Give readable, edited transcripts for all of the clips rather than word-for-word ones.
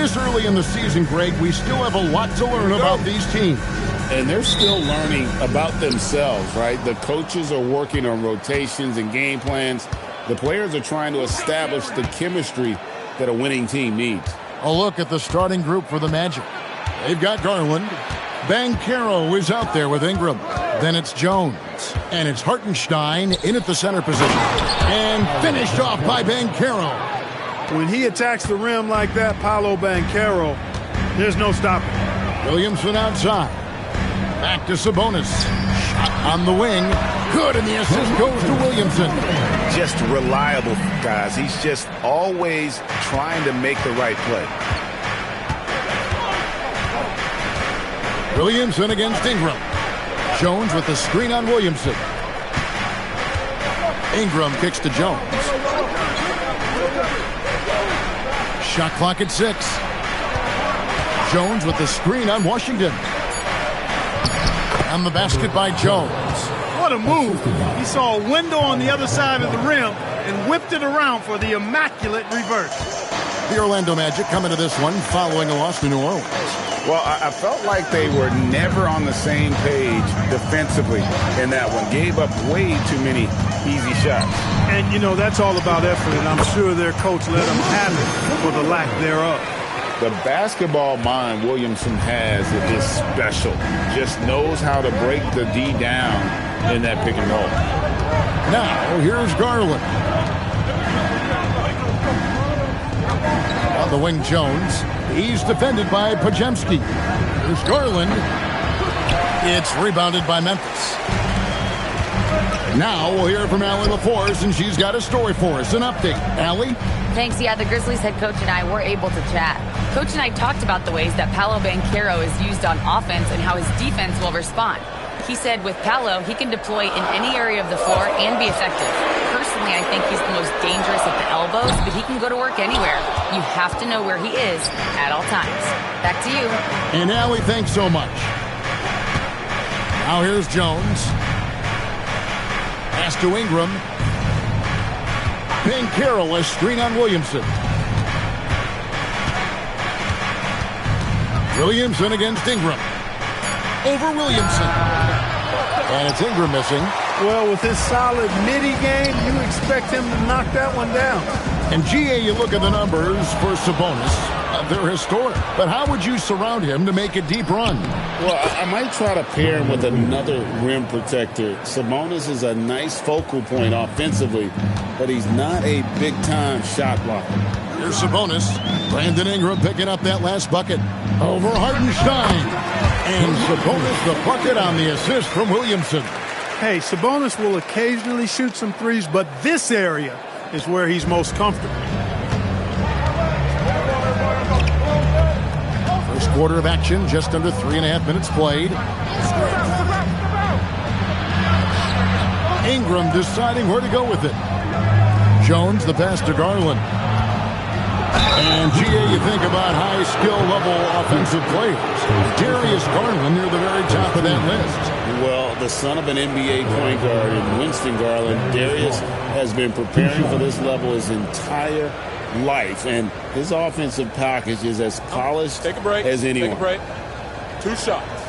This early in the season, Greg, we still have a lot to learn about these teams. And they're still learning about themselves, right? The coaches are working on rotations and game plans. The players are trying to establish the chemistry that a winning team needs. A look at the starting group for the Magic. They've got Garland. Banchero is out there with Ingram. Then it's Jones. And it's Hartenstein in at the center position. And finished off by Banchero. When he attacks the rim like that, Paolo Banchero, there's no stopping. Williamson outside. Back to Sabonis. Shot on the wing. Good, and the assist goes to Williamson. Just reliable, guys. He's just always trying to make the right play. Williamson against Ingram. Jones with the screen on Williamson. Ingram kicks to Jones. Shot clock at 6. Jones with the screen on Washington. On the basket by Jones. What a move. He saw a window on the other side of the rim and whipped it around for the immaculate reverse. The Orlando Magic come into this one following a loss to New Orleans. Well, I felt like they were never on the same page defensively in that one. Gave up way too many easy shots. And, you know, that's all about effort, and I'm sure their coach let them have it for the lack thereof. The basketball mind Williamson has is special. Just knows how to break the D down in that pick and roll. Now, here's Garland. On the wing, Jones. He's defended by Pajemski. Here's Garland. It's rebounded by Memphis. Now we'll hear from Allie LaForce, and she's got a story for us. An update. Allie? Thanks. Yeah, the Grizzlies head coach and I were able to chat. Coach and I talked about the ways that Paolo Banchero is used on offense and how his defense will respond. He said with Paolo, he can deploy in any area of the floor and be effective. Personally, I think he's the most dangerous at the elbows, but he can go to work anywhere. You have to know where he is at all times. Back to you. And Allie, thanks so much. Now here's Jones. Pass to Ingram. Banchero, a screen on Williamson. Williamson against Ingram. Over Williamson. And it's Ingram missing. Well, with his solid midi game, you expect him to knock that one down. And GA, you look at the numbers for Sabonis. They're historic. But how would you surround him to make a deep run? Well, I might try to pair him with another rim protector. Sabonis is a nice focal point offensively, but he's not a big-time shot blocker. Here's Sabonis. Brandon Ingram picking up that last bucket. Over Hartenstein. And Sabonis the bucket on the assist from Williamson. Hey, Sabonis will occasionally shoot some threes, but this area is where he's most comfortable. First quarter of action, just under 3.5 minutes played. Ingram deciding where to go with it. Jones, the pass to Garland. And, GA, you think about high skill level offensive players. Darius Garland near the very top of that list. Well, the son of an NBA point guard in Winston Garland, Darius has been preparing for this level his entire life. And his offensive package is as polished as anyone. Take a break. 2 shots.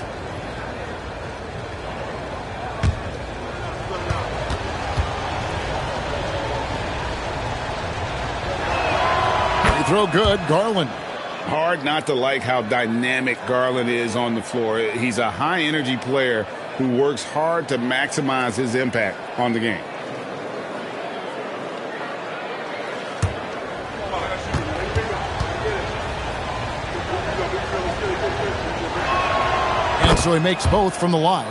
Throw good, Garland. Hard not to like how dynamic Garland is on the floor. He's a high-energy player who works hard to maximize his impact on the game. And so he makes both from the line.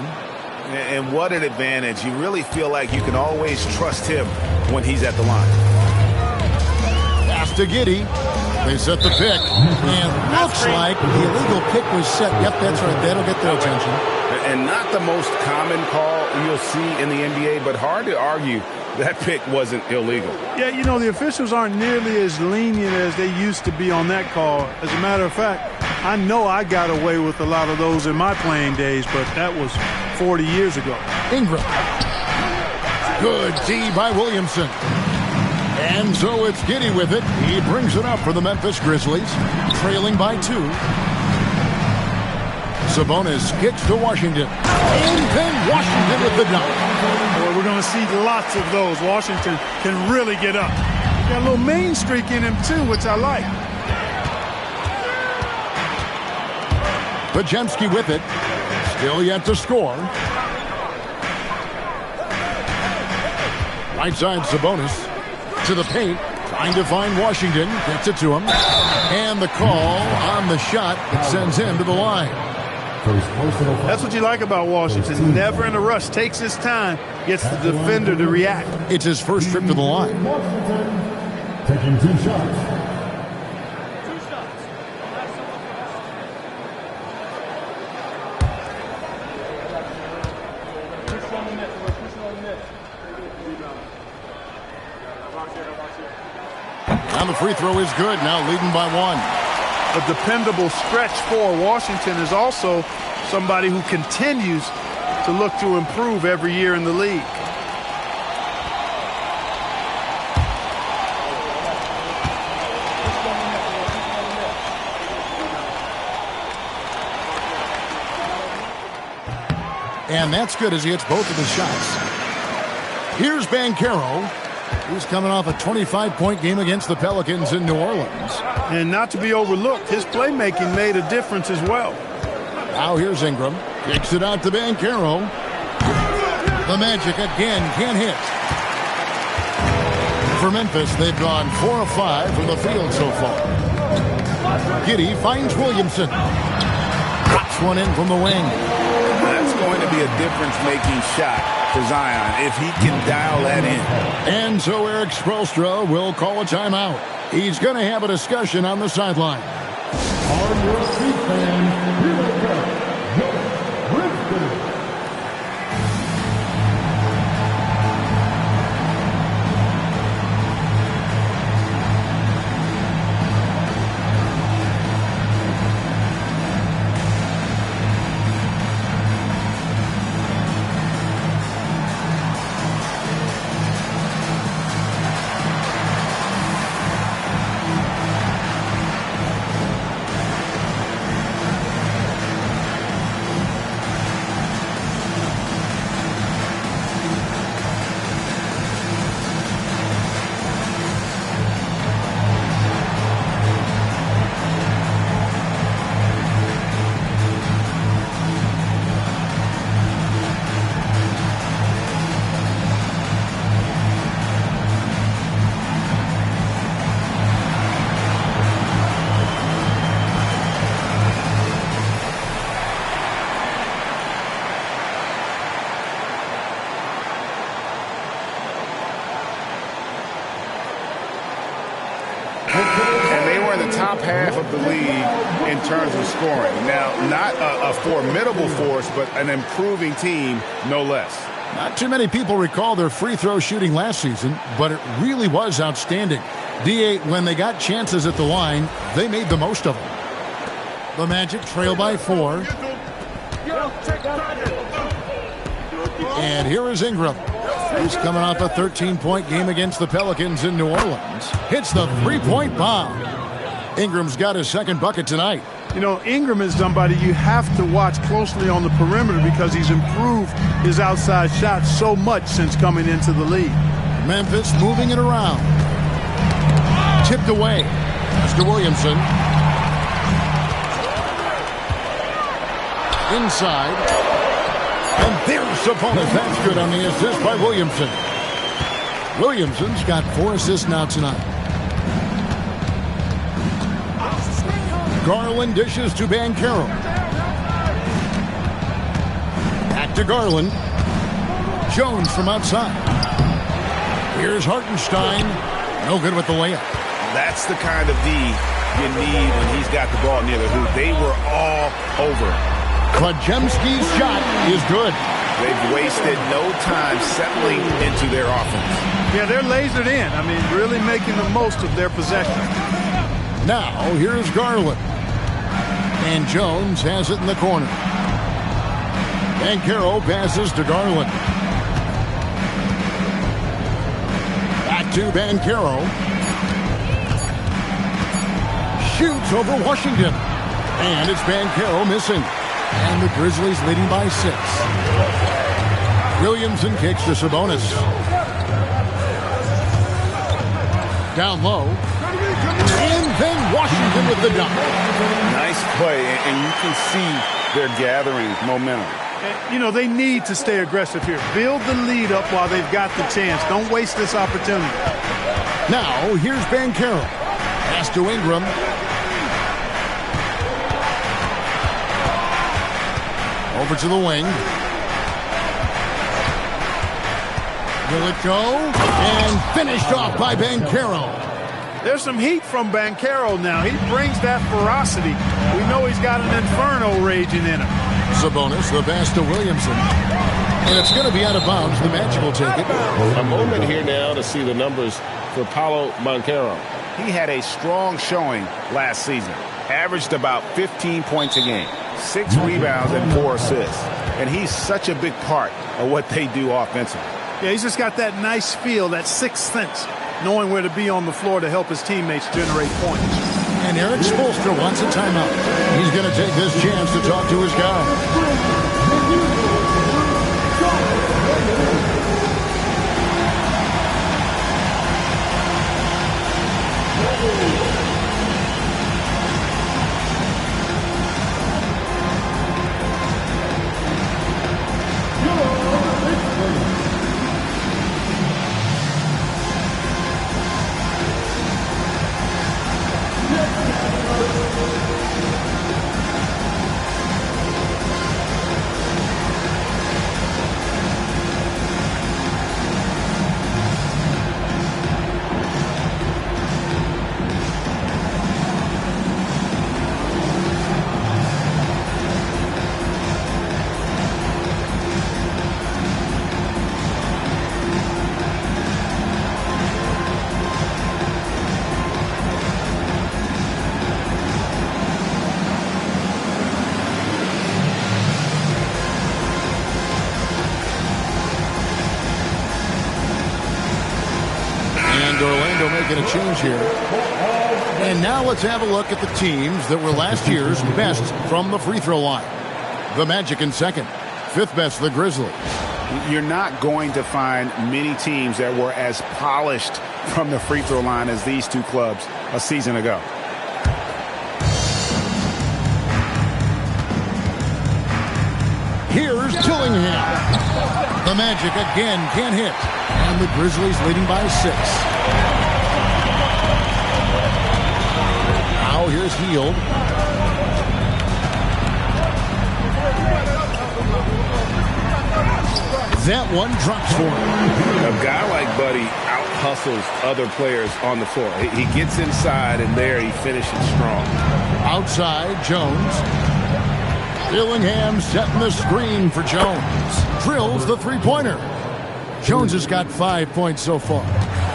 And what an advantage. You really feel like you can always trust him when he's at the line. Pass to Giddey. They set the pick. And looks like the illegal pick was set. Yep, that's right. That'll get their attention. And not the most common call you'll see in the NBA, but hard to argue that pick wasn't illegal. Yeah, you know, the officials aren't nearly as lenient as they used to be on that call. As a matter of fact, I know I got away with a lot of those in my playing days, but that was 40 years ago. Ingram. Good D by Williamson. And so it's Giddey with it. He brings it up for the Memphis Grizzlies, trailing by 2. Sabonis kicks to Washington. And then Washington with the dunk. Boy, we're going to see lots of those. Washington can really get up. Got a little main streak in him, too, which I like. Pajemski with it. Still yet to score. Right side Sabonis to the paint. Trying to find Washington. Gets it to him. And the call on the shot that sends him to the line. That's what you like about Washington. Never in a rush. Takes his time. Gets the defender to react. It's his first trip to the line. Taking 2 shots. And the free throw is good. Now leading by 1. A dependable stretch for Washington is also somebody who continues to look to improve every year in the league. And that's good as he hits both of his shots. Here's Banchero. He's coming off a 25-point game against the Pelicans in New Orleans. And not to be overlooked, his playmaking made a difference as well. Now here's Ingram. Kicks it out to Banchero. The Magic again can't hit. For Memphis, they've gone 4 of 5 from the field so far. Giddey finds Williamson. Drops one in from the wing. That's going to be a difference-making shot for Zion if he can dial that in. And so Eric Spoelstra will call a timeout. He's going to have a discussion on the sideline. Are your feet fans, here they go. And they were in the top half of the league in terms of scoring. Now, not a formidable force, but an improving team, no less. Not too many people recall their free throw shooting last season, but it really was outstanding. D8, when they got chances at the line, they made the most of them. The Magic trail by 4. And here is Ingram. He's coming off a 13-point game against the Pelicans in New Orleans. Hits the three-point bomb. Ingram's got his second bucket tonight. You know, Ingram is somebody you have to watch closely on the perimeter because he's improved his outside shot so much since coming into the league. Memphis moving it around. Tipped away. Mr. Williamson. Inside. And there's Sabonis. That's good on the assist by Williamson. Williamson's got 4 assists now tonight. Garland dishes to Banchero. Back to Garland. Jones from outside. Here's Hartenstein. No good with the layup. That's the kind of D you need when he's got the ball near the hoop. They were all over. Pajemski's shot is good. They've wasted no time settling into their offense. Yeah, they're lasered in. I mean, really making the most of their possession. Now, here's Garland. And Jones has it in the corner. Banchero passes to Garland. Back to Banchero. Shoots over Washington. And it's Banchero missing. And the Grizzlies leading by 6. Williamson kicks to Sabonis. Down low. And then Washington with the dunk. Nice play, and you can see they're gathering momentum. You know, they need to stay aggressive here. Build the lead up while they've got the chance. Don't waste this opportunity. Now, here's Banchero. Pass to Ingram. Over to the wing. Will it go? And finished off by Banchero. There's some heat from Banchero now. He brings that ferocity. We know he's got an inferno raging in him. Sabonis, the pass to Williamson. And it's going to be out of bounds. The Magic will take it. A moment here now to see the numbers for Paolo Banchero. He had a strong showing last season. Averaged about 15 points a game, 6 rebounds and 4 assists. And he's such a big part of what they do offensively. Yeah, he's just got that nice feel, that sixth sense, knowing where to be on the floor to help his teammates generate points. And Eric Spoelstra wants a timeout. He's going to take this chance to talk to his guy. Orlando making a change here. And now let's have a look at the teams that were last year's best from the free throw line. The Magic in second. 5th best, the Grizzlies. You're not going to find many teams that were as polished from the free throw line as these two clubs a season ago. Here's Dillingham. The Magic again can't hit. And the Grizzlies leading by 6. Now here's Hield. That one drops for him. A guy like Buddy out-hustles other players on the floor. He gets inside, and there he finishes strong. Outside, Jones. Dillingham setting the screen for Jones. Drills the three-pointer. Jones has got 5 points so far.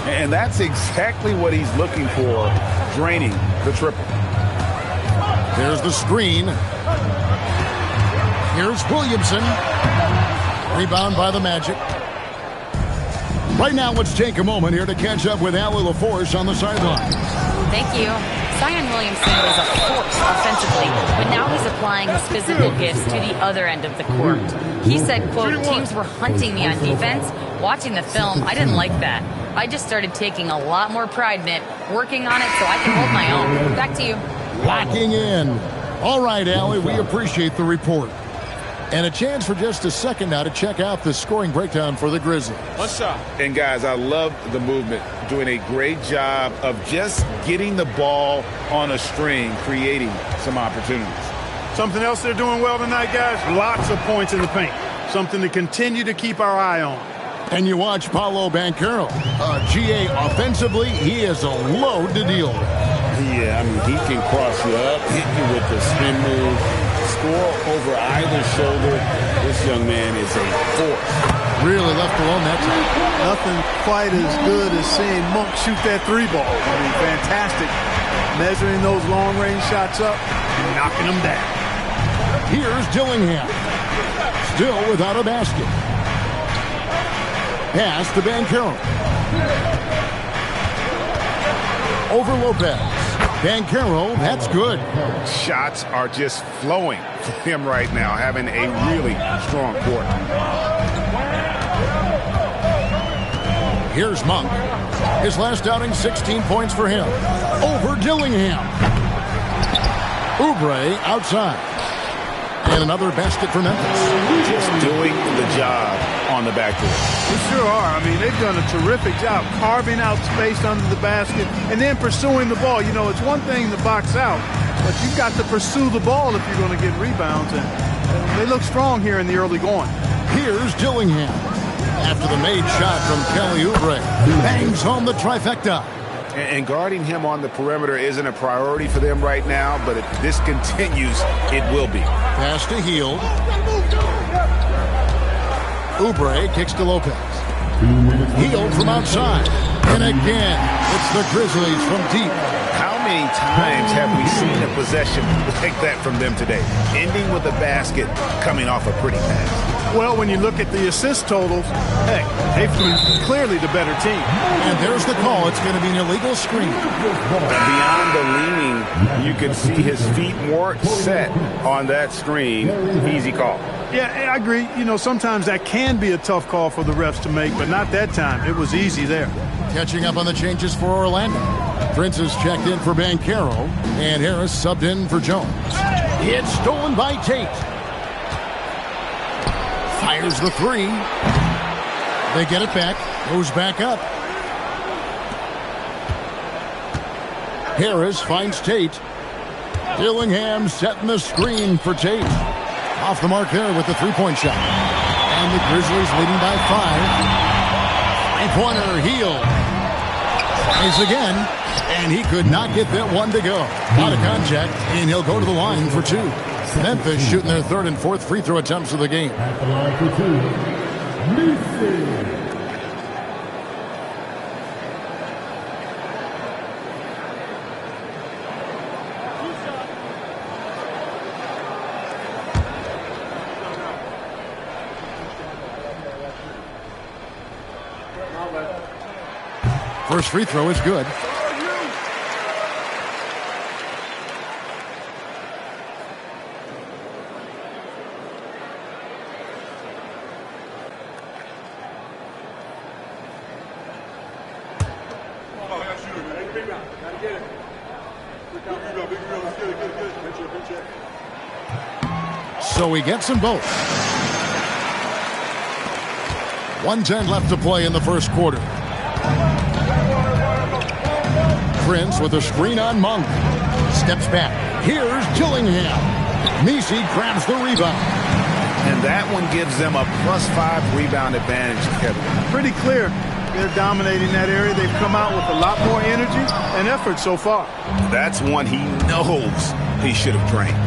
And that's exactly what he's looking for, draining the triple. There's the screen. Here's Williamson. Rebound by the Magic. Right now, let's take a moment here to catch up with Allie LaForce on the sideline. Thank you. Zion Williamson was a force offensively, but now he's applying his physical gifts to the other end of the court. He said, quote, teams were hunting me on defense. Watching the film, I didn't like that. I just started taking a lot more pride in it, working on it so I can hold my own. Back to you. Locking in. All right, Allie, we appreciate the report. And a chance for just a second now to check out the scoring breakdown for the Grizzlies. One shot. And, guys, I love the movement. Doing a great job of just getting the ball on a string, creating some opportunities. Something else they're doing well tonight, guys? Lots of points in the paint. Something to continue to keep our eye on. And you watch Paolo Banchero. GA offensively, he is a load to deal with. Yeah, I mean, he can cross you up, hit you with the spin move, score over either shoulder. This young man is a force. Really left alone that time. Nothing quite as good as seeing Monk shoot that 3-ball. I mean, fantastic. Measuring those long-range shots up and knocking them down. Here's Dillingham. Still without a basket. Pass to Banchero. over Lopez. Banchero, that's good. Shots are just flowing for him right now, having a really strong quarter. Here's Monk. His last outing, 16 points for him. Over Dillingham. Oubre outside. And another basket for Memphis. Just doing the job on the backboard. They sure are. I mean, they've done a terrific job carving out space under the basket and then pursuing the ball. You know, it's one thing to box out, but you've got to pursue the ball if you're going to get rebounds. And they look strong here in the early going. Here's Dillingham. After the made shot from Kelly Oubre. Bangs home the trifecta. And guarding him on the perimeter isn't a priority for them right now, but if this continues, it will be. Pass to Hield. Oubre kicks to Lopez. Hield from outside. And again, it's the Grizzlies from deep. How many times have we seen a possession like that from them today? Ending with a basket, coming off a pretty pass. Well, when you look at the assist totals, hey, they've been clearly the better team. And there's the call. It's going to be an illegal screen. Beyond the leaning, you can see his feet more set on that screen. Easy call. Yeah, I agree. You know, sometimes that can be a tough call for the refs to make, but not that time. It was easy there. Catching up on the changes for Orlando. Prince is checked in for Banchero, and Harris subbed in for Jones. It's stolen by Tate. Fires the three. They get it back. Goes back up. Harris finds Tate. Dillingham setting the screen for Tate. Off the mark there with the three-point shot. And the Grizzlies leading by 5. Three-pointer, Hield. Tries again, and he could not get that one to go. Out of contact, and he'll go to the line for 2. Memphis shooting their third and fourth free throw attempts of the game. At the line for 2, Memphis. First free throw is good. So he gets them both. 1:10 left to play in the first quarter. Prince with a screen on Monk. Steps back. Here's Dillingham. Messi grabs the rebound. And that one gives them a +5 rebound advantage, Kevin. Pretty clear. They're dominating that area. They've come out with a lot more energy and effort so far. That's one he knows he should have drained.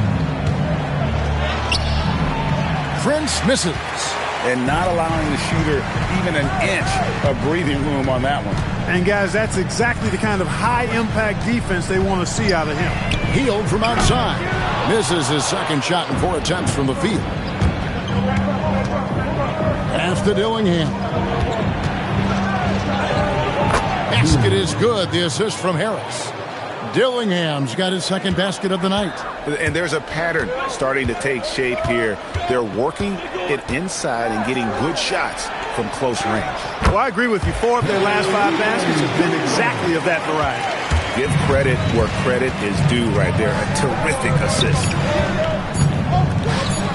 Prince misses. And not allowing the shooter even an inch of breathing room on that one. And, guys, that's exactly the kind of high-impact defense they want to see out of him. Hield from outside. Misses his second shot in 4 attempts from the field. Pass to Dillingham. Basket is good. The assist from Harris. Dillingham's got his second basket of the night. And there's a pattern starting to take shape here. They're working it inside and getting good shots from close range. Well, I agree with you. 4 of their last 5 baskets have been exactly of that variety. Give credit where credit is due right there. A terrific assist.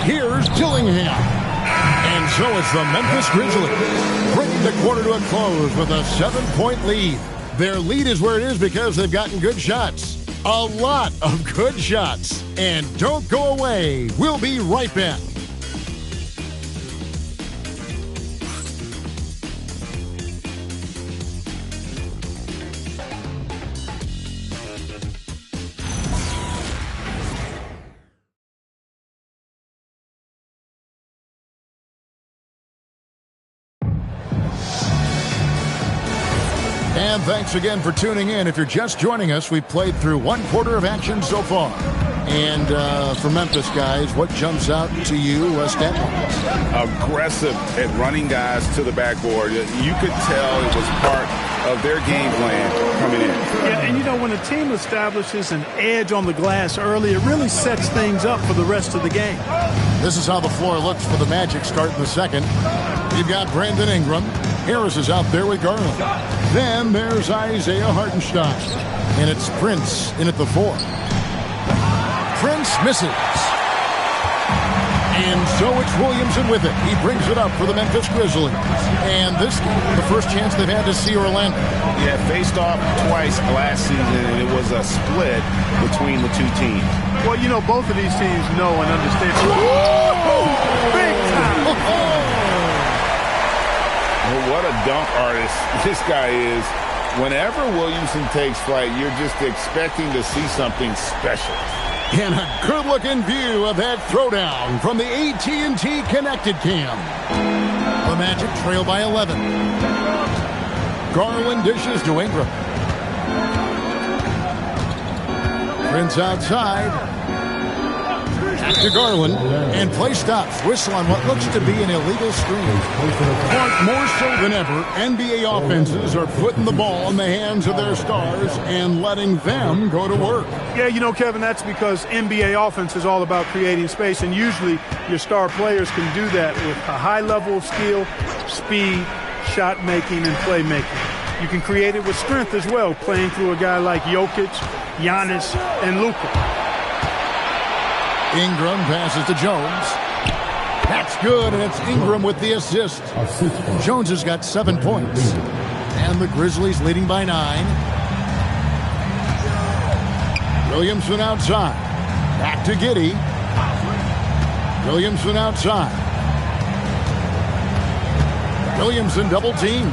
Here's Dillingham. And so it's the Memphis Grizzlies bringing the quarter to a close with a 7-point lead. Their lead is where it is because they've gotten good shots. A lot of good shots. And don't go away. We'll be right back. And thanks again for tuning in. If you're just joining us, we've played through 1 quarter of action so far. And for Memphis, guys, what jumps out to you stat-wise? Aggressive at running guys to the backboard. You could tell it was part of their game plan coming in. Yeah, and you know, when a team establishes an edge on the glass early, it really sets things up for the rest of the game. This is how the floor looks for the Magic starting the second. We've got Brandon Ingram. Harris is out there with Garland. Then there's Isaiah Hartenstein. And it's Prince in at the 4. Prince misses. And so it's Williamson with it. He brings it up for the Memphis Grizzlies. And this game, the first chance they've had to see Orlando. Yeah, faced off twice last season, and it was a split between the two teams. Well, you know, both of these teams know and understand. Woo! Big time! Well, what a dunk artist this guy is. Whenever Williamson takes flight, you're just expecting to see something special. And a good-looking view of that throwdown from the AT&T Connected Cam. The Magic trail by 11. Garland dishes to Ingram. Prince outside. Back to Garland. And play stops. Whistle on what looks to be an illegal screen. But more so than ever, NBA offenses are putting the ball in the hands of their stars and letting them go to work. Yeah, you know, Kevin, that's because NBA offense is all about creating space, and usually your star players can do that with a high level of skill, speed, shot making, and playmaking. You can create it with strength as well, playing through a guy like Jokic, Giannis, and Luka. Ingram passes to Jones. That's good, and it's Ingram with the assist. Jones has got 7 points. And the Grizzlies leading by 9. Williamson outside. Back to Giddey. Williamson outside. Williamson double team.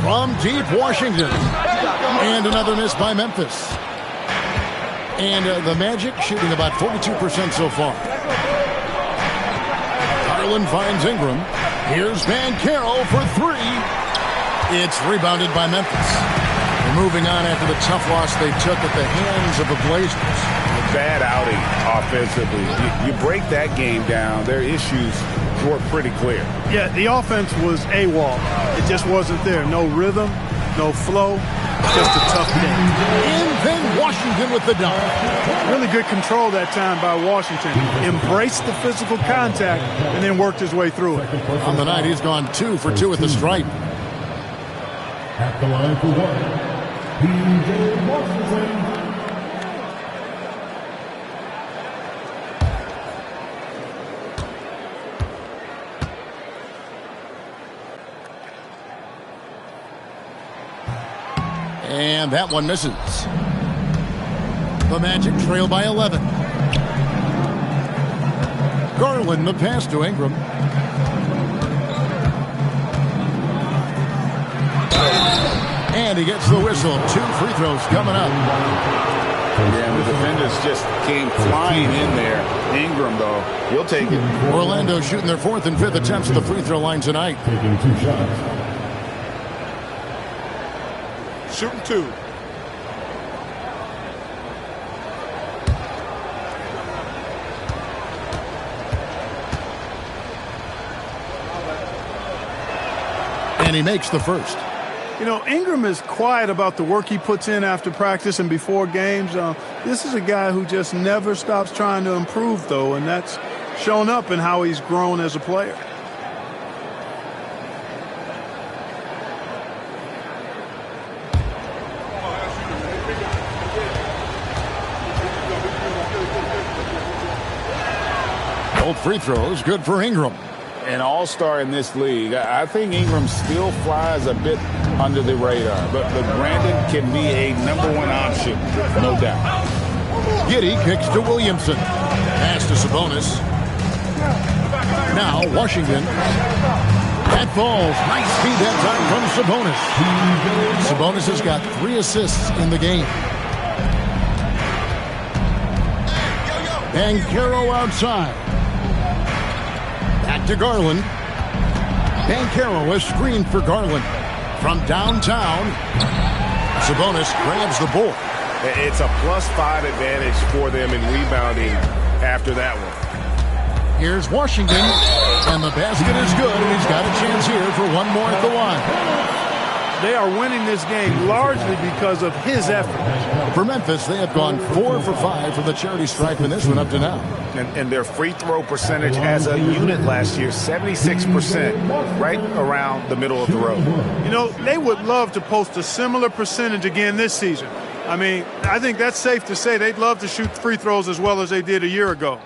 From deep Washington. And another miss by Memphis. And the Magic shooting about 42% so far. Garland finds Ingram. Here's Banchero for 3. It's rebounded by Memphis. They're moving on after the tough loss they took at the hands of the Blazers. A bad outing offensively. You break that game down, their issues were pretty clear. Yeah, the offense was AWOL. It just wasn't there. No rhythm, no flow. Just a tough game. And then Washington with the dunk. Really good control that time by Washington. Embraced the physical contact and then worked his way through it. On the night, he's gone 2 for 2 at the stripe. At the line for 1, PJ Washington. And that one misses. The Magic trail by 11. Garland, the pass to Ingram. And he gets the whistle. 2 free throws coming up. Yeah, the defenders just came flying in there. Ingram, though, he'll take it. Orlando shooting their 4th and 5th attempts at the free throw line tonight. Taking 2 shots. Shooting 2. And he makes the first. You know, Ingram is quiet about the work he puts in after practice and before games. This is a guy who just never stops trying to improve, though, and that's shown up in how he's grown as a player. Both free throws, good for Ingram. An all-star in this league. I think Ingram still flies a bit under the radar, but Brandon can be a #1 option, no doubt. Giddey kicks to Williamson. Pass to Sabonis. Now Washington. That falls. Nice speed that time from Sabonis. Sabonis has got 3 assists in the game. Banchero outside. Back to Garland. Banchero is screened for Garland. From downtown, Sabonis grabs the board. It's a +5 advantage for them in rebounding after that one. Here's Washington, and the basket is good, and he's got a chance here for one more at the line. They are winning this game largely because of his effort. For Memphis, they have gone 4 for 5 from the charity stripe in this one up to now. And their free throw percentage as a unit last year, 76%, right around the middle of the road. You know, they would love to post a similar percentage again this season. I mean, I think that's safe to say they'd love to shoot free throws as well as they did a year ago.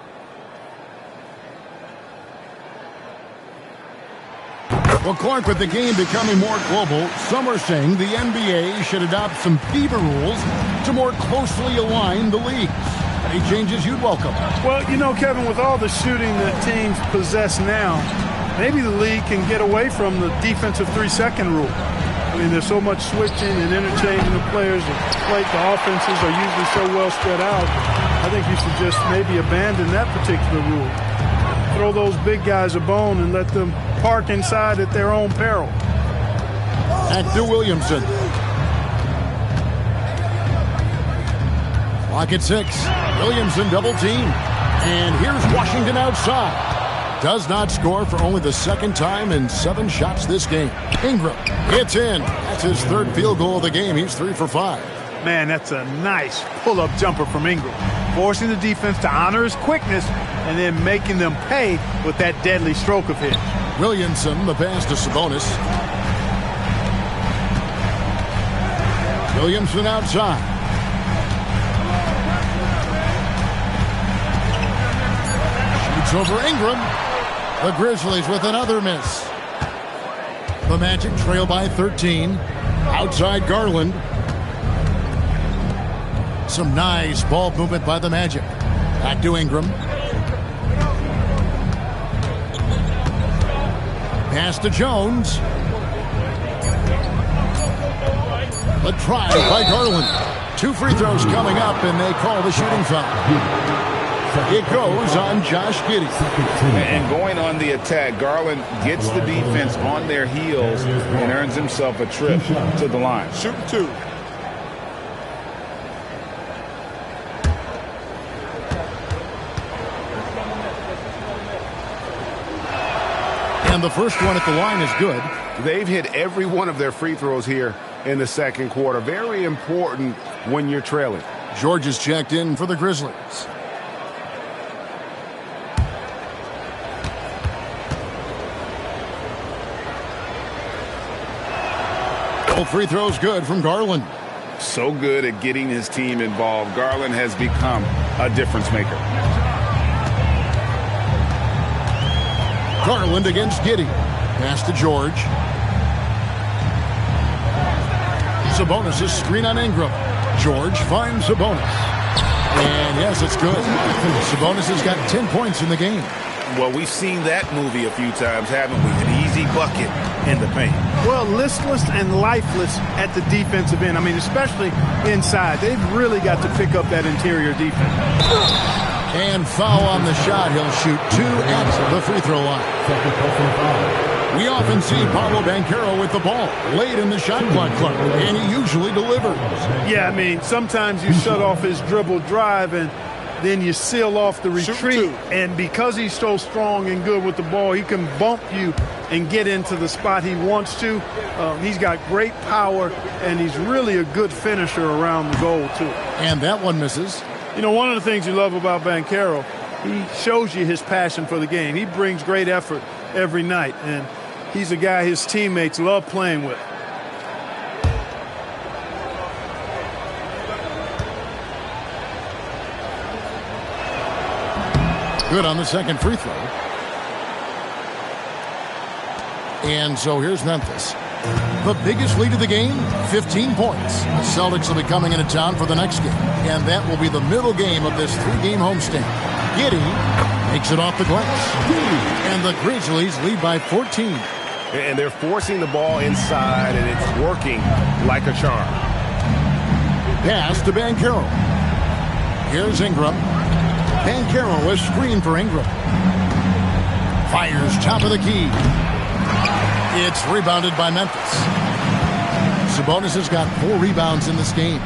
Well, Clark, with the game becoming more global, some are saying the NBA should adopt some FIBA rules to more closely align the leagues. Any changes you'd welcome? Well, you know, Kevin, with all the shooting that teams possess now, maybe the league can get away from the defensive 3-second rule. I mean, there's so much switching and interchanging of players. The offenses are usually so well spread out. I think you should just maybe abandon that particular rule. Throw those big guys a bone and let them park inside at their own peril. Back to Williamson. Clock at 6. Williamson double team. And here's Washington outside. Does not score for only the second time in 7 shots this game. Ingram hits in. That's his third field goal of the game. He's 3 for 5. Man, that's a nice pull-up jumper from Ingram, forcing the defense to honor his quickness and then making them pay with that deadly stroke of his. Williamson, the pass to Sabonis. Williamson outside. Shoots over Ingram. The Grizzlies with another miss. The Magic trail by 13. Outside Garland. Some nice ball movement by the Magic. Back to Ingram. Pass to Jones. The try by Garland. 2 free throws coming up, and they call the shooting foul. It goes on Josh Giddey. And going on the attack, Garland gets the defense on their heels and earns himself a trip to the line. Shooting 2. And the first one at the line is good. They've hit every one of their free throws here in the second quarter. Very important when you're trailing. George is checked in for the Grizzlies. All free throws good from Garland. So good at getting his team involved. Garland has become a difference maker. Garland against Giddey. Pass to George. Sabonis' screen on Ingram. George finds Sabonis. And yes, it's good. Sabonis has got 10 points in the game. Well, we've seen that movie a few times, haven't we? An easy bucket in the paint. Well, listless and lifeless at the defensive end. I mean, especially inside. They've really got to pick up that interior defense. And foul on the shot. He'll shoot 2 at the free throw line. We often see Paolo Banchero with the ball late in the shot clock, Clark, and he usually delivers. Yeah, I mean, sometimes you shut off his dribble drive and then you seal off the retreat. And because he's so strong and good with the ball, he can bump you and get into the spot he wants to. He's got great power, and he's really a good finisher around the goal, too. And that one misses. You know, one of the things you love about Banchero, he shows you his passion for the game. He brings great effort every night, and he's a guy his teammates love playing with. Good on the second free throw. And so here's Memphis. The biggest lead of the game, 15 points. The Celtics will be coming into town for the next game, and that will be the middle game of this 3-game homestand. Giddey makes it off the glass. And the Grizzlies lead by 14. And they're forcing the ball inside, and it's working like a charm. Pass to Banchero. Here's Ingram. Banchero is screen for Ingram. Fires top of the key. It's rebounded by Memphis. Sabonis has got 4 rebounds in this game.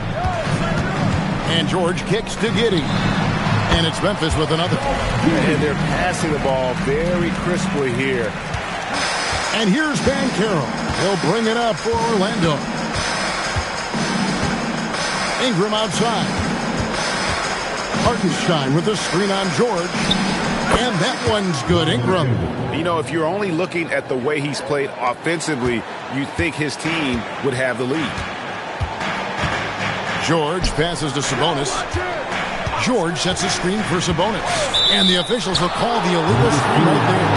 And George kicks to Giddey. And it's Memphis with another. And they're passing the ball very crisply here. And here's Bancaro. He'll bring it up for Orlando. Ingram outside. Hartenstein with the screen on George. And that one's good. Ingram. You know, if you're only looking at the way he's played offensively, you'd think his team would have the lead. George passes to Sabonis. George sets a screen for Sabonis. And the officials will call the illegal screen right there.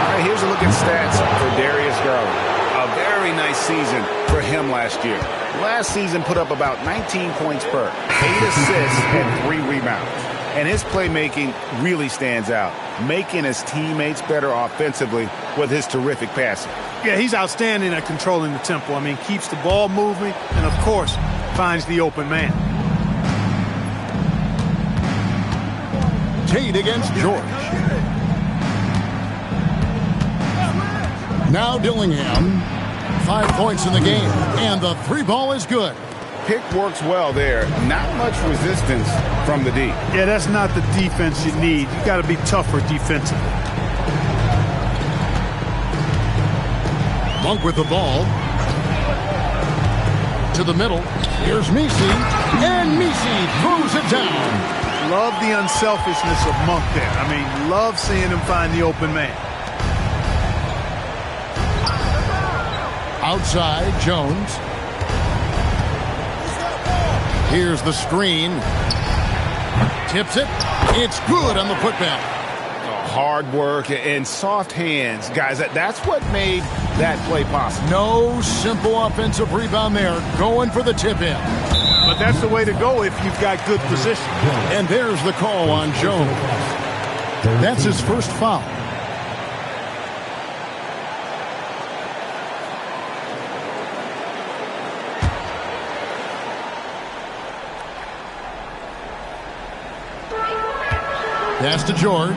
All right, here's a look at stats for Darius Garland. A very nice season for him last year. Last season put up about 19 points per, 8 assists, and 3 rebounds. And his playmaking really stands out, making his teammates better offensively with his terrific passing. Yeah, he's outstanding at controlling the tempo. I mean, keeps the ball moving and, of course, finds the open man. Tate against George. Now Dillingham. 5 points in the game. And the 3 ball is good. Pick works well there. Not much resistance from the D. Yeah, that's not the defense you need. You got to be tougher defensively. Monk with the ball. To the middle. Here's Messi. And Messi throws it down. Love the unselfishness of Monk there. I mean, love seeing him find the open man. Outside, Jones. Here's the screen. Tips it. It's good on the putback. Hard work and soft hands. Guys, that's what made that play possible. No simple offensive rebound there. Going for the tip-in. But that's the way to go if you've got good position. And there's the call on Jones. That's his first foul. Pass to George.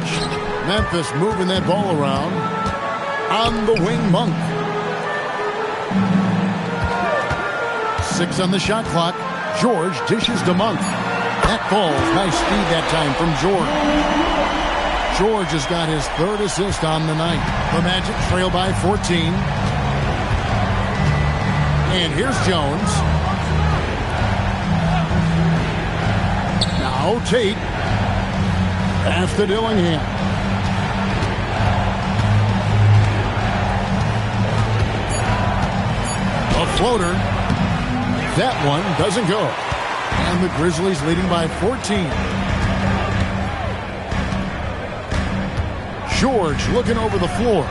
Memphis moving that ball around. On the wing, Monk. 6 on the shot clock. George dishes to Monk. That ball, nice speed that time from George. George has got his 3rd assist on the night. The Magic trail by 14. And here's Jones. Now Tate. Pass to Dillingham. A floater. That one doesn't go. And the Grizzlies leading by 14. George looking over the floor.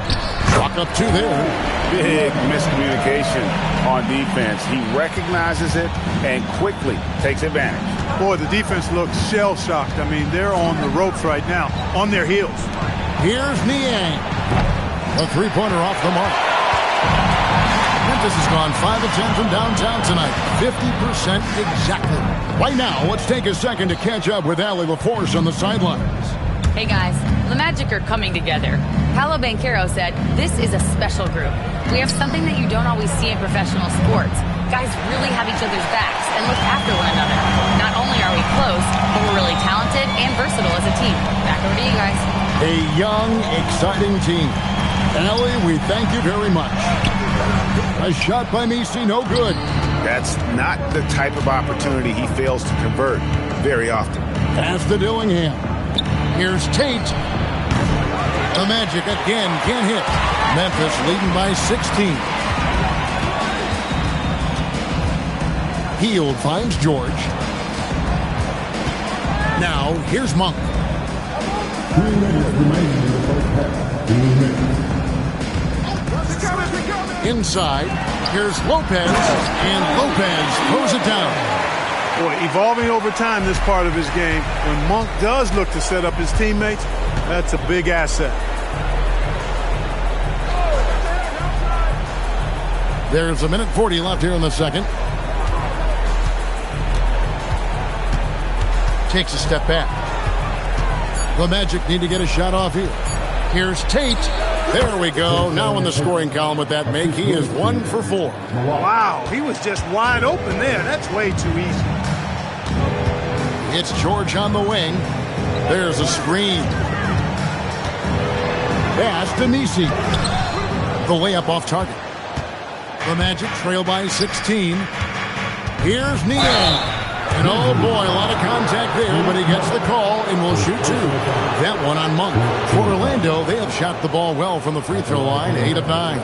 Walk up 2 there. Big miscommunication on defense. He recognizes it and quickly takes advantage. Boy, the defense looks shell-shocked. I mean, they're on the ropes right now, on their heels. Here's Niang. A 3-pointer off the mark. Memphis has gone 5 of 10 from downtown tonight. 50% exactly. Right now, let's take a second to catch up with Allie LaForce on the sidelines. Hey guys, the Magic are coming together. Paolo Banchero said, "This is a special group. We have something that you don't always see in professional sports. Guys really have each other's backs and look after one another. Not only are we close, but we're really talented and versatile as a team." Back over to you guys. A young, exciting team. Allie, we thank you very much. A shot by Messi, no good. That's not the type of opportunity he fails to convert very often. Pass to Dillingham. Here's Tate. The Magic again can't hit. Memphis leading by 16. Hield finds George. Now here's Monk. 3 minutes remaining in the first half. 2 minutes. Inside, here's Lopez, and Lopez throws it down. Boy, evolving over time this part of his game. When Monk does look to set up his teammates, that's a big asset. There's 1:40 left here in the second. Takes a step back. The Magic need to get a shot off here. Here's Tate. There we go. Now in the scoring column with that make, he is 1 for 4. Wow, he was just wide open there. That's way too easy. It's George on the wing. There's a screen. Pass to Messi. The layup off target. The Magic trail by 16. Here's Niang. And oh boy, a lot of contact there, but he gets the call and will shoot two. That one on Monk. For Orlando, they have shot the ball well from the free throw line, 8 of 9.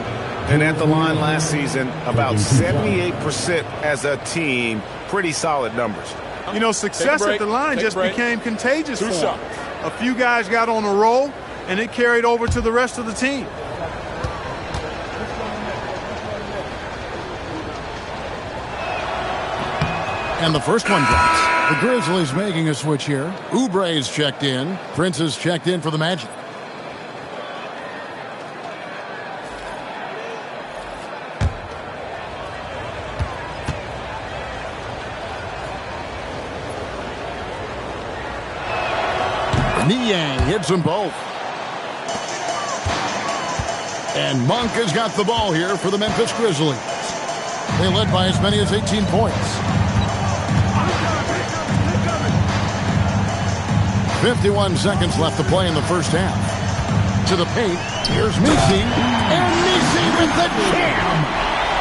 And at the line last season, about 78% as a team. Pretty solid numbers. You know, success at the line just became contagious for them. A few guys got on a roll, and it carried over to the rest of the team. And the first one drops. The Grizzlies making a switch here. Oubre's checked in. Prince is checked in for the Magic. Niang hits them both. And Monk has got the ball here for the Memphis Grizzlies. They led by as many as 18 points. 51 seconds left to play in the first half. To the paint. Here's Messi. And Messi with the jam.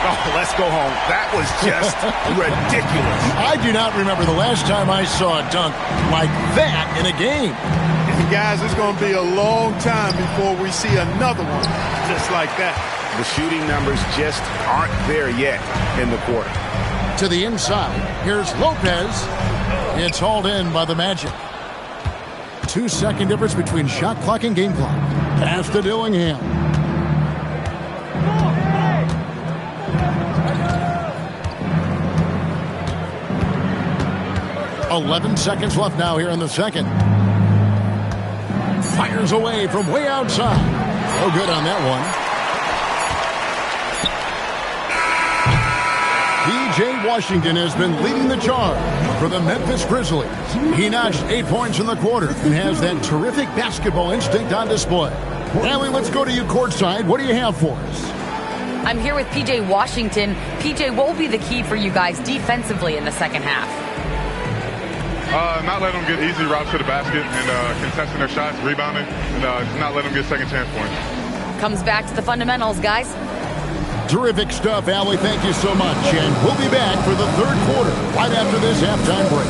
Oh, let's go home. That was just ridiculous. I do not remember the last time I saw a dunk like that in a game. And guys, it's going to be a long time before we see another one just like that. The shooting numbers just aren't there yet in the quarter. To the inside. Here's Lopez. It's hauled in by the Magic. 2-second difference between shot clock and game clock. Pass to Dillingham. .11 seconds left now here in the second. Fires away from way outside. No good on that one. P.J. Washington has been leading the charge for the Memphis Grizzlies. He notched 8 points in the quarter and has that terrific basketball instinct on display. Allie, let's go to you courtside. What do you have for us? I'm here with P.J. Washington. P.J., what will be the key for you guys defensively in the second half? Not letting them get easy routes to the basket and contesting their shots, rebounding, and just not letting them get second chance points. Comes back to the fundamentals, guys. Terrific stuff, Allie. Thank you so much. And we'll be back for the third quarter right after this halftime break.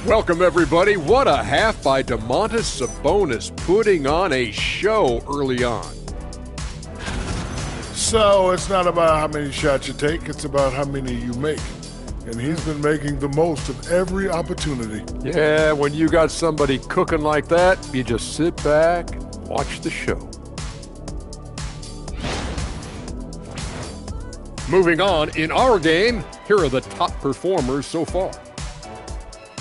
Welcome, everybody. What a half by Domantas Sabonis, putting on a show early on. So it's not about how many shots you take, it's about how many you make. And he's been making the most of every opportunity. Yeah, when you got somebody cooking like that, you just sit back and watch the show. Moving on, in our game, here are the top performers so far.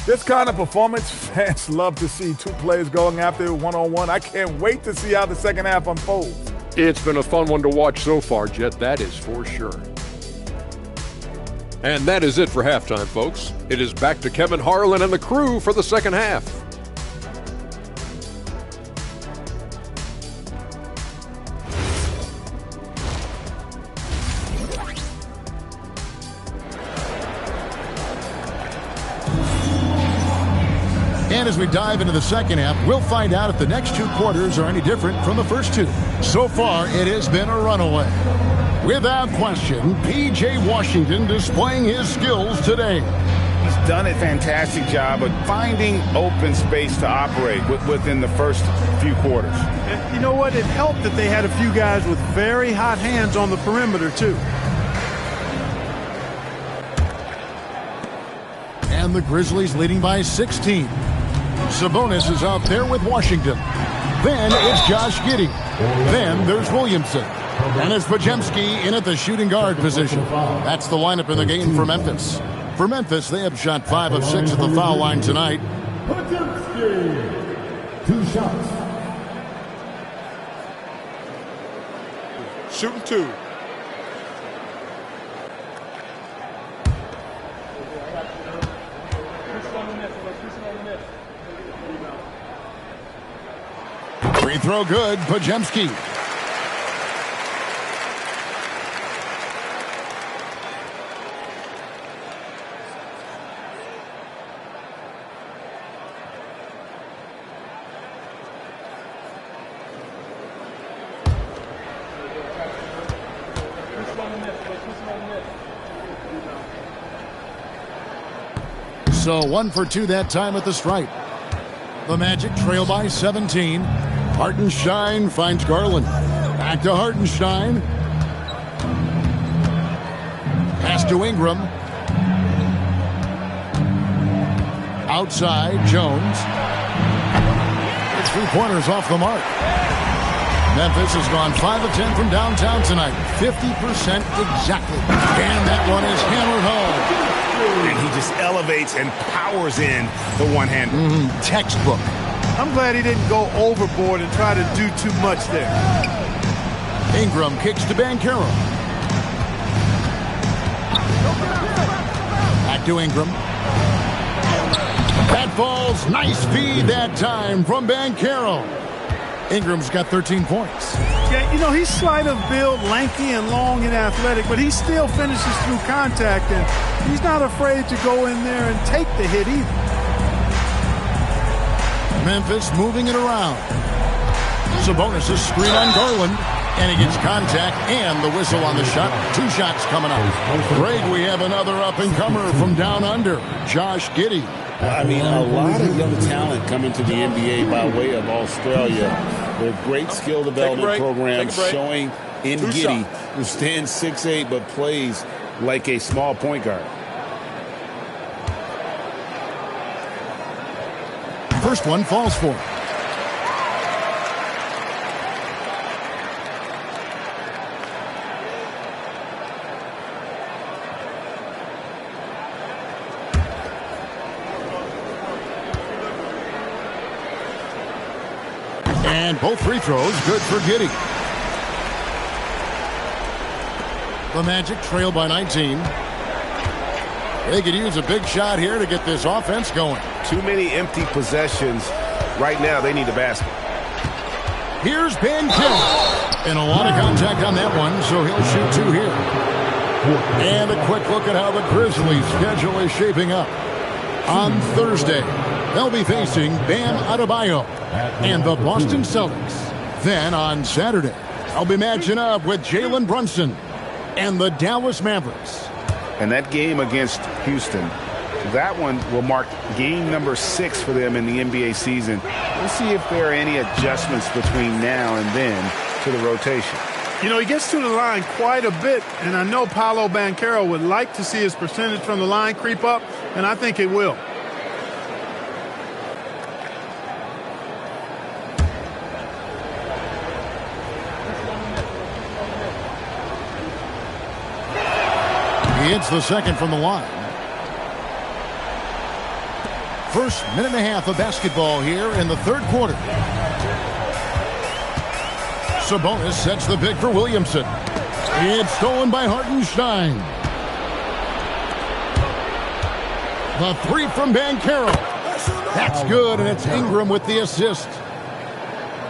This kind of performance, fans love to see two players going after it one-on-one. I can't wait to see how the second half unfolds. It's been a fun one to watch so far, Jet, that is for sure. And that is it for halftime, folks. It is back to Kevin Harlan and the crew for the second half. And as we dive into the second half, we'll find out if the next two quarters are any different from the first two. So far, it has been a runaway. Without question, P.J. Washington displaying his skills today. He's done a fantastic job of finding open space to operate within the first few quarters. And you know what? It helped that they had a few guys with very hot hands on the perimeter, too. And the Grizzlies leading by 16. Sabonis is out there with Washington. Then it's Josh Giddey. Then there's Williamson. And it's Podziemski in at the shooting guard position. That's the lineup in the game for Memphis. For Memphis, they have shot 5 of 6 at the foul line tonight. Podziemski, 2 shots. Shooting 2. Free throw good, Podziemski. So 1 for 2 that time at the stripe. The Magic trail by 17. Hartenstein finds Garland. Back to Hartenstein. Pass to Ingram. Outside, Jones. It's 3-pointers off the mark. Memphis has gone 5 of 10 from downtown tonight. 50% exactly. And that one is hammered home. And he just elevates and powers in the one-hander. Textbook. I'm glad he didn't go overboard and try to do too much there. Ingram kicks to Banchero. Back to Ingram. That falls. Nice feed that time from Banchero. Ingram's got 13 points. Yeah, you know, he's slight of build, lanky and long and athletic, but he still finishes through contact, and he's not afraid to go in there and take the hit either. Memphis moving it around. Sabonis' screen on Garland, and he gets contact and the whistle on the shot. 2 shots coming up. Greg, we have another up-and-comer from down under, Josh Giddey. I mean, a lot of young talent coming to the NBA by way of Australia. Their great skill development program showing in Giddey, who stands 6'8", but plays like a small point guard. First one falls for him. And both free throws good for Giddey. The Magic trail by 19. They could use a big shot here to get this offense going. Too many empty possessions. Right now, they need a basket. Here's Banchero. And a lot of contact on that one, so he'll shoot 2 here. And a quick look at how the Grizzlies' schedule is shaping up. On Thursday, they'll be facing Bam Adebayo and the Boston Celtics. Then on Saturday, they'll be matching up with Jalen Brunson and the Dallas Mavericks. And that game against Houston, that one will mark game number 6 for them in the NBA season. We'll see if there are any adjustments between now and then to the rotation. You know, he gets to the line quite a bit, and I know Paolo Banchero would like to see his percentage from the line creep up, and I think it will. He hits the second from the line. First minute and a half of basketball here in the third quarter. Sabonis sets the pick for Williamson. It's stolen by Hartenstein. The 3 from Banchero. That's good, and it's Ingram with the assist.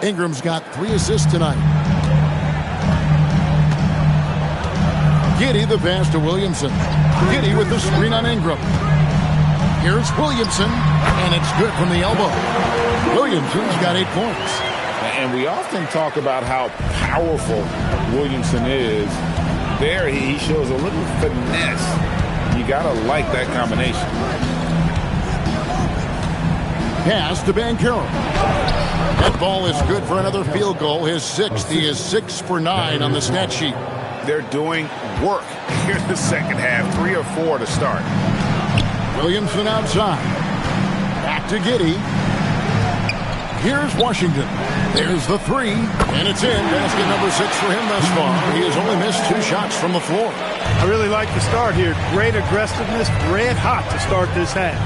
Ingram's got 3 assists tonight. Giddey the pass to Williamson. Giddey with the screen on Ingram. Here's Williamson, and it's good from the elbow. Williamson's got 8 points. And we often talk about how powerful Williamson is. There, he shows a little finesse. You got to like that combination. Pass to Banchero. That ball is good for another field goal. His 6th. He is 6 for 9 on the stat sheet. They're doing work here in the second half. 3 or 4 to start. Williamson outside. Back to Giddey. Here's Washington. There's the 3, and it's in. Basket number 6 for him thus far. He has only missed 2 shots from the floor. I really like the start here. Great aggressiveness, red hot to start this half.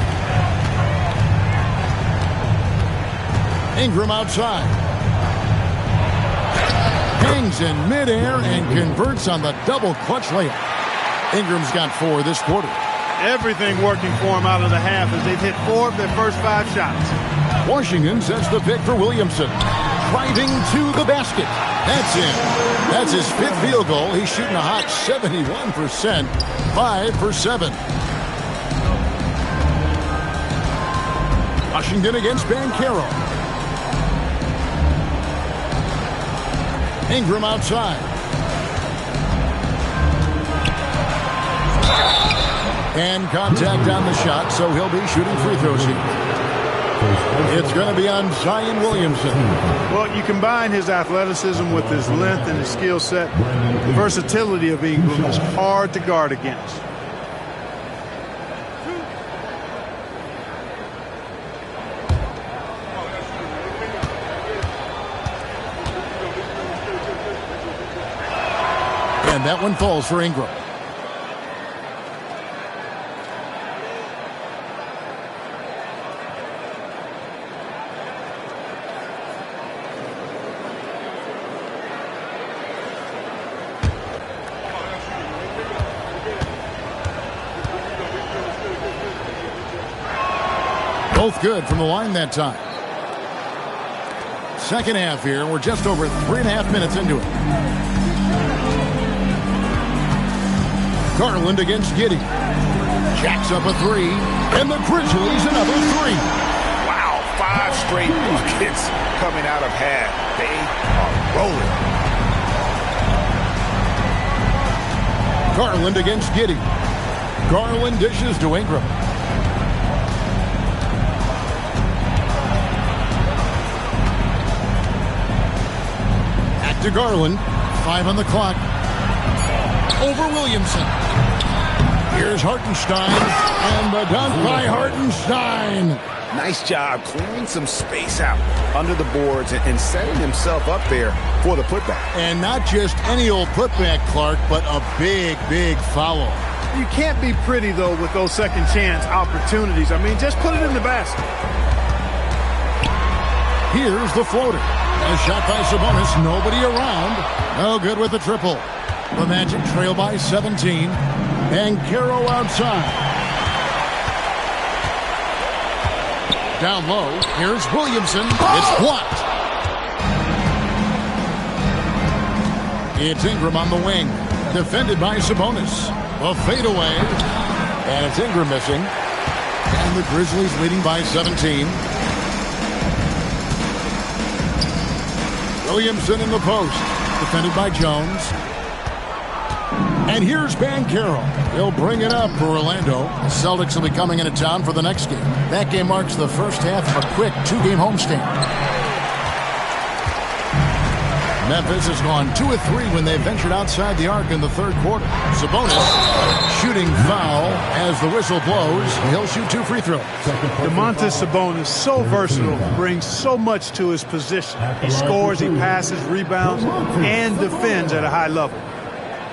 Ingram outside. Hangs in midair and converts on the double clutch layup. Ingram's got 4 this quarter. Everything working for him out of the half as they've hit 4 of their first 5 shots. Washington sets the pick for Williamson. Driving to the basket. That's in. That's his 5th field goal. He's shooting a hot 71%. 5 for 7. Washington against Banchero. Ingram outside. And contact on the shot, so he'll be shooting free throws here. It's going to be on Zion Williamson. Well, you combine his athleticism with his length and his skill set. The versatility of Ingram is hard to guard against. And that one falls for Ingram. Both good from the line that time. Second half here. We're just over 3.5 minutes into it. Garland against Giddey. Jacks up a three. And the Grizzlies another three. Wow, 5 straight buckets coming out of half. They are rolling. Garland against Giddey. Garland dishes to Ingram. To Garland, 5 on the clock. Over Williamson. Here's Hartenstein, and the dunk by Hartenstein. Nice job clearing some space out under the boards and setting himself up there for the putback. And not just any old putback, Clark, but a big, big foul. You can't be pretty, though, with those second chance opportunities. I mean, just put it in the basket. Here's the floater. A shot by Sabonis. Nobody around. No good with the triple. The Magic trail by 17. And Caro outside. Down low. Here's Williamson. It's blocked. It's Ingram on the wing. Defended by Sabonis. A fadeaway. And it's Ingram missing. And the Grizzlies leading by 17. Williamson in the post, defended by Jones. And here's Banchero. He'll bring it up for Orlando. The Celtics will be coming into town for the next game. That game marks the first half of a quick 2-game homestand. Memphis has gone 2 of 3 when they ventured outside the arc in the third quarter. Sabonis shooting foul as the whistle blows. He'll shoot 2 free throws. Domantas Sabonis, so versatile, brings so much to his position. He scores, he passes, rebounds, and defends at a high level.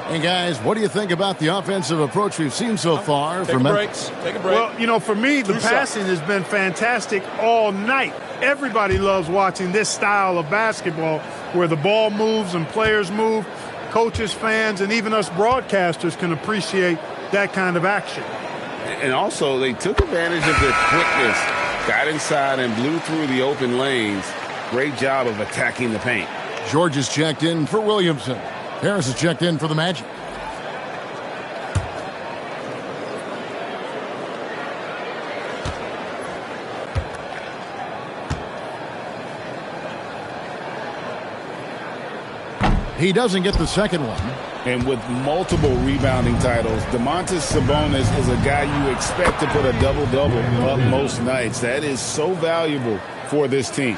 And guys, what do you think about the offensive approach we've seen so far from Memphis? Take a break. Well, you know, for me, the passing has been fantastic all night. Everybody loves watching this style of basketball where the ball moves and players move. Coaches, fans, and even us broadcasters can appreciate that kind of action. And also, they took advantage of their quickness, got inside and blew through the open lanes. Great job of attacking the paint. George is checked in for Williamson. Harris is checked in for the Magic. He doesn't get the second one. And with multiple rebounding titles, Domantas Sabonis is a guy you expect to put a double-double up most nights. That is so valuable for this team.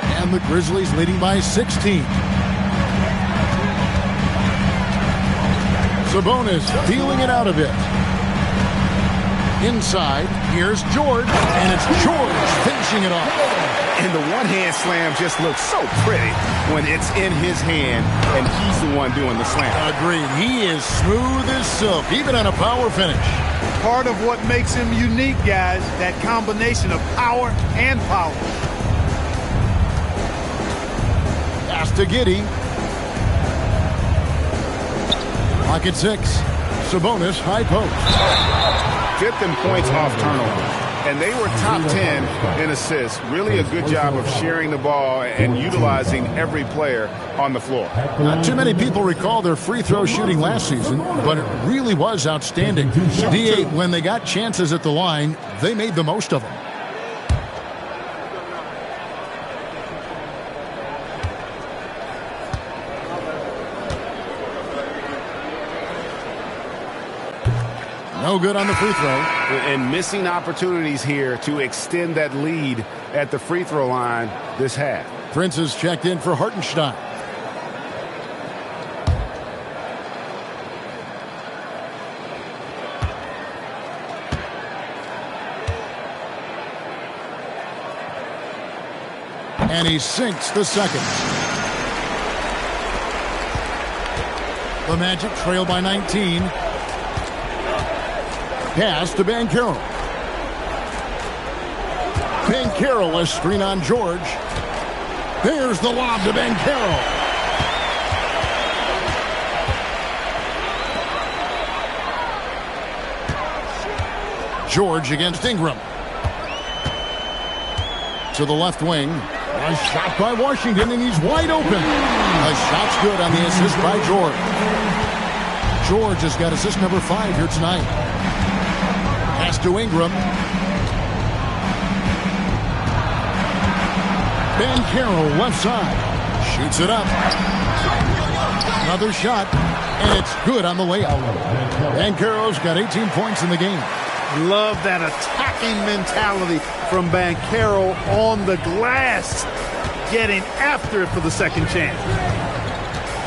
And the Grizzlies leading by 16. Sabonis feeling it out a bit. Inside, here's George, and it's George finishing it off. And the one-hand slam just looks so pretty when it's in his hand and he's the one doing the slam. Agreed. He is smooth as silk, even on a power finish. Part of what makes him unique, guys, that combination of power and power. Pass to Giddey. Clock at 6. Sabonis, high post. 5th in points off turnovers. And they were top 10 in assists. Really a good job of sharing the ball and utilizing every player on the floor. Not too many people recall their free throw shooting last season, but it really was outstanding. D8, when they got chances at the line, they made the most of them. No good on the free throw. And missing opportunities here to extend that lead at the free throw line this half. Prince is checked in for Hartenstein. And he sinks the second. The Magic trail by 19. Pass to Banchero. Banchero, a screen on George. There's the lob to Banchero. George against Ingram. To the left wing. A shot by Washington, and he's wide open. A shot's good on the assist by George. George has got assist number 5 here tonight. Pass to Ingram. Banchero left side. Shoots it up. Another shot, and it's good on the layup. Banchero's got 18 points in the game. Love that attacking mentality from Banchero on the glass, getting after it for the second chance.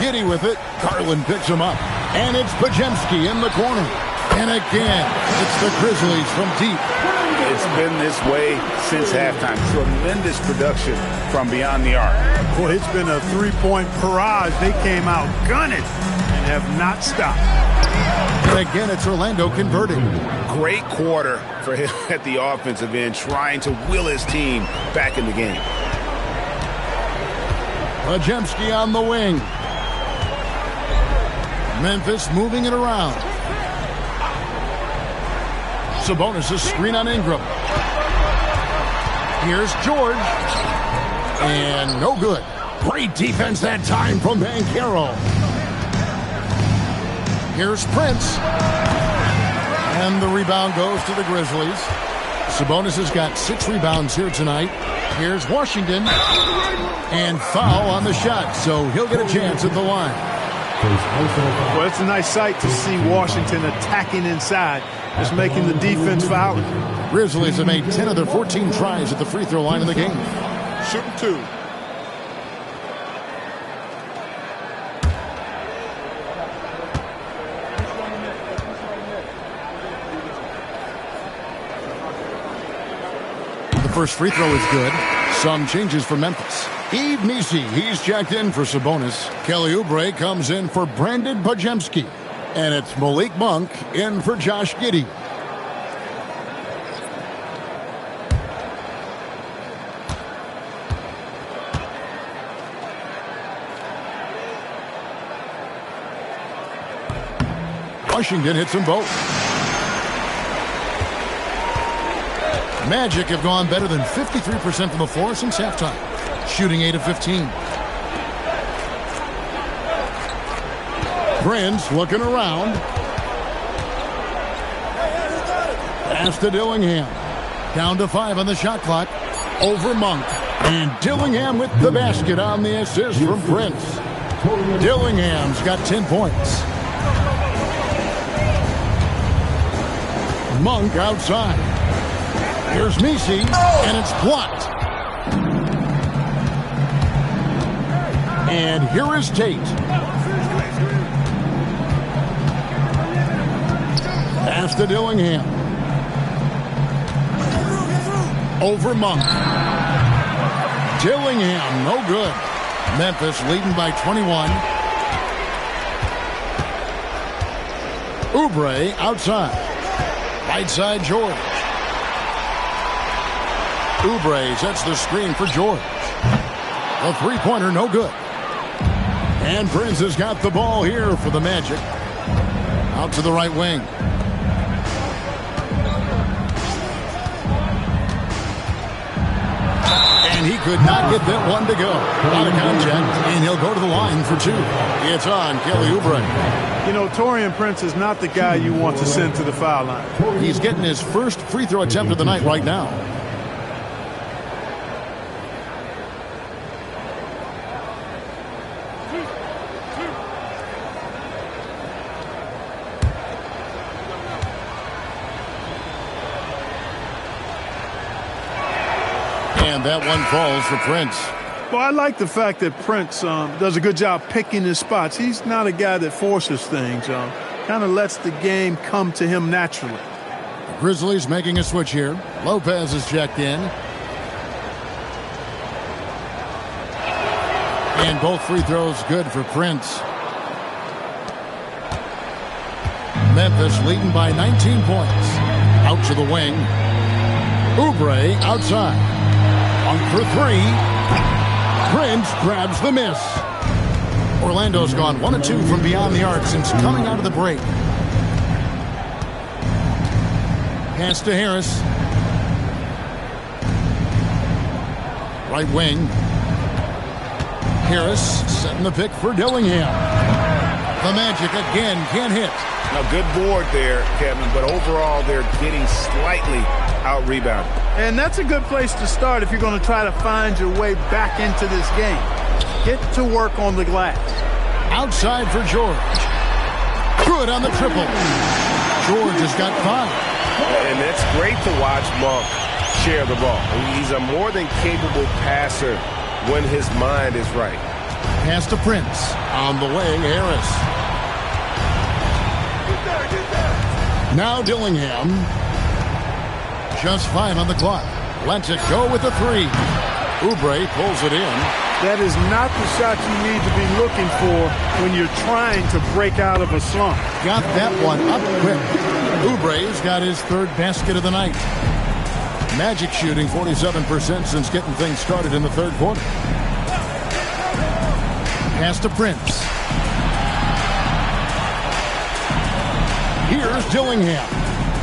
Giddy with it. Garland picks him up. And it's Podziemski in the corner. And again, it's the Grizzlies from deep. It's been this way since halftime. Tremendous production from beyond the arc. Boy, it's been a three-point barrage. They came out gunning and have not stopped. And again, it's Orlando converting. Great quarter for him at the offensive end, trying to will his team back in the game. Podziemski on the wing. Memphis moving it around. Sabonis' screen on Ingram. Here's George. And no good. Great defense that time from Banchero. Here's Prince. And the rebound goes to the Grizzlies. Sabonis has got 6 rebounds here tonight. Here's Washington. And foul on the shot, so he'll get a chance at the line. Well, it's a nice sight to see Washington attacking inside, just making the defense foul. Grizzlies have made 10 of their 14 tries at the free throw line in the game. Shooting 2. The first free throw is good. Some changes for Memphis. Yves Missi, he's checked in for Sabonis. Kelly Oubre comes in for Brandon Podziemski. And it's Malik Monk in for Josh Giddey. Washington hits them both. Magic have gone better than 53% from the floor since halftime, shooting 8 of 15. Prince looking around. Pass to Dillingham. Down to 5 on the shot clock. Over Monk. And Dillingham with the basket on the assist from Prince. Dillingham's got 10 points. Monk outside. Here's Missi, and it's blocked. And here is Tate. Pass to Dillingham. Over Monk. Dillingham, no good. Memphis leading by 21. Oubre outside. Right side, George. Oubre sets the screen for George. The three-pointer, no good. And Prince has got the ball here for the Magic. Out to the right wing. And he could not get that one to go. Out of contact, and he'll go to the line for 2. It's on Kelly Oubre. You know, Taurean Prince is not the guy you want to send to the foul line. He's getting his first free throw attempt of the night right now. And that one falls for Prince. Well, I like the fact that Prince does a good job picking his spots. He's not a guy that forces things. Kind of lets the game come to him naturally. The Grizzlies making a switch here. Lopez is checked in. And both free throws good for Prince. Memphis leading by 19 points. Out to the wing. Oubre outside. On for three. Prince grabs the miss. Orlando's gone 1 of 2 from beyond the arc since coming out of the break. Pass to Harris. Right wing. Harris setting the pick for Dillingham. The Magic again can't hit. Now, good board there, Kevin, but overall they're getting slightly out-rebounded. And that's a good place to start if you're going to try to find your way back into this game. Get to work on the glass. Outside for George. Good on the triple. George has got 5. And it's great to watch Monk share the ball. He's a more than capable passer when his mind is right. Pass to Prince. On the wing, Harris. Now Dillingham. Just 5 on the clock. Lets it go with the 3. Oubre pulls it in. That is not the shot you need to be looking for when you're trying to break out of a slump. Got that one up quick. Oubre's got his 3rd basket of the night. Magic shooting 47% since getting things started in the 3rd quarter. Pass to Prince. Here's Dillingham.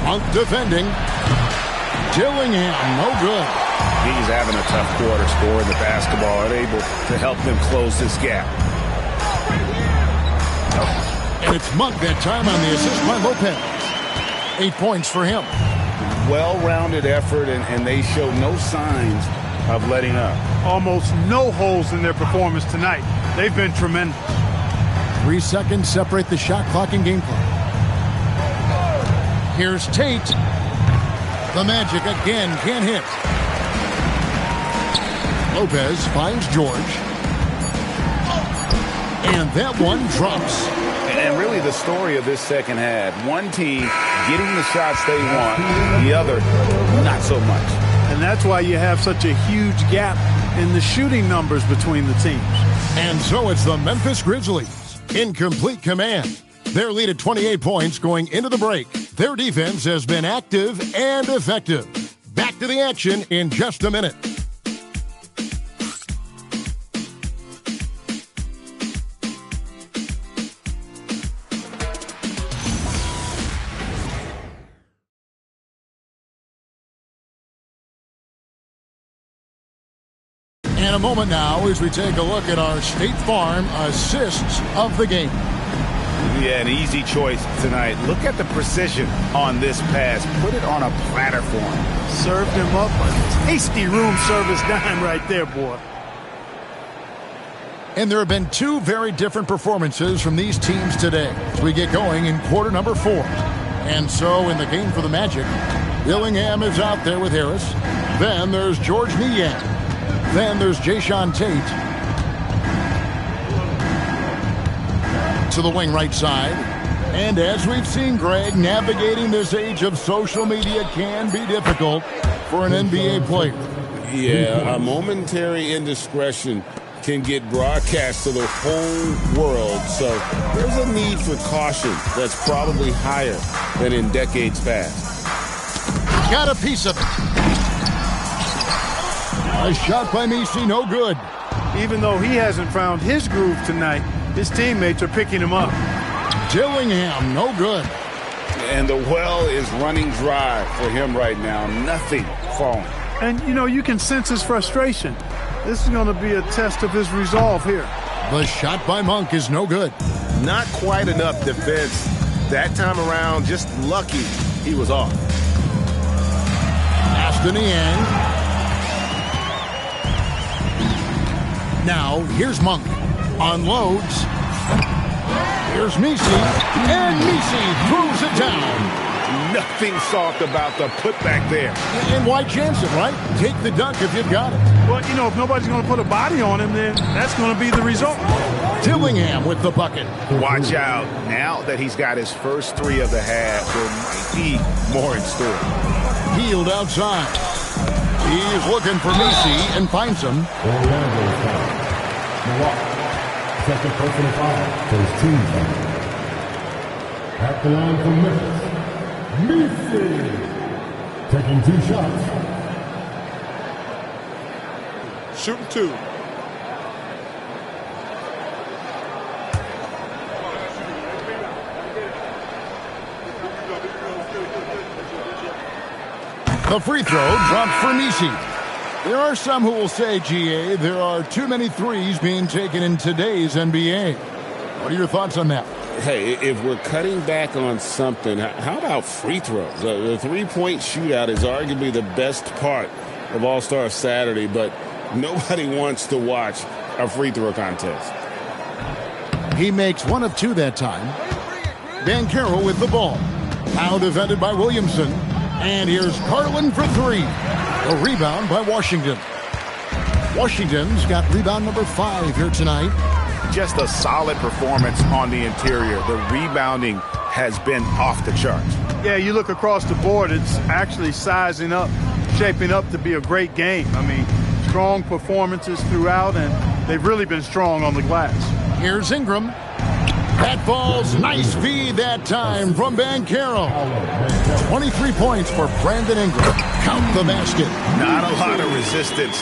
Monk defending. Dillingham, no good. He's having a tough quarter scoring the basketball and able to help them close this gap. And it's Monk that time on the assist by Lopez. 8 points for him. Well-rounded effort, and they show no signs of letting up. Almost no holes in their performance tonight. They've been tremendous. 3 seconds separate the shot clock and game clock. Here's Tate. The Magic again can't hit. Lopez finds George. And that one drops. And really the story of this second half, one team getting the shots they want, the other not so much. And that's why you have such a huge gap in the shooting numbers between the teams. And so it's the Memphis Grizzlies in complete command. Their lead at 28 points going into the break. Their defense has been active and effective. Back to the action in just a minute. And a moment now as we take a look at our State Farm assists of the game. Yeah, an easy choice tonight. Look at the precision on this pass. Put it on a platter for him. Served him up a tasty room service dime right there, boy. And there have been 2 very different performances from these teams today as we get going in quarter number 4. And so in the game for the Magic, Dillingham is out there with Harris. Then there's George Niang. Then there's Jayshawn Tate. To the wing right side. And as we've seen, Greg, navigating this age of social media can be difficult for an NBA player. Yeah, a momentary indiscretion can get broadcast to the whole world. So there's a need for caution that's probably higher than in decades past. Got a piece of it. A shot by Messi, no good. Even though he hasn't found his groove tonight, his teammates are picking him up. Dillingham, no good. And the well is running dry for him right now. Nothing falling. And, you know, you can sense his frustration. This is going to be a test of his resolve here. The shot by Monk is no good. Not quite enough defense. That time around, just lucky he was off. Pass to Niang. Now, here's Monk. Unloads. Here's Messi. And Messi throws it down. Nothing soft about the putback there. And why chance it, right? Take the dunk if you've got it. Well, you know, if nobody's going to put a body on him, then that's going to be the result. Dillingham with the bucket. Watch out. Now that he's got his first three of the half, there might be more in store. Healed outside. He's looking for Messi and finds him. Second personal foul for his team foul. At the line from Memphis, Messi taking 2 shots. Shooting 2. The free throw dropped for Messi. There are some who will say, GA, there are too many threes being taken in today's NBA. What are your thoughts on that? Hey, if we're cutting back on something, how about free throws? The three-point shootout is arguably the best part of All-Star Saturday, but nobody wants to watch a free throw contest. He makes 1 of 2 that time. Banchero with the ball. Now defended by Williamson. And here's Garland for 3. A rebound by Washington. Washington's got rebound number 5 here tonight. Just a solid performance on the interior. The rebounding has been off the charts. Yeah, you look across the board, it's actually sizing up, shaping up to be a great game. I mean, strong performances throughout, and they've really been strong on the glass. Here's Ingram. That falls. Nice feed that time from Banchero. 23 points for Brandon Ingram. Count the basket. Not a lot of resistance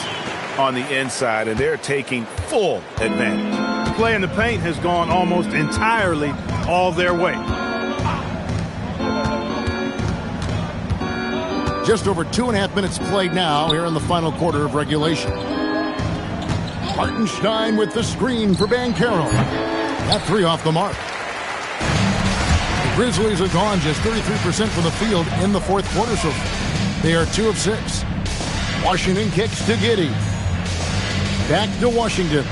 on the inside, and they're taking full advantage. The play in the paint has gone almost entirely all their way. Just over 2.5 minutes played now here in the final quarter of regulation. Hartenstein with the screen for Banchero. That 3 off the mark. The Grizzlies are gone just 33% from the field in the fourth quarter so far. They are 2 of 6. Washington kicks to Giddey. Back to Washington.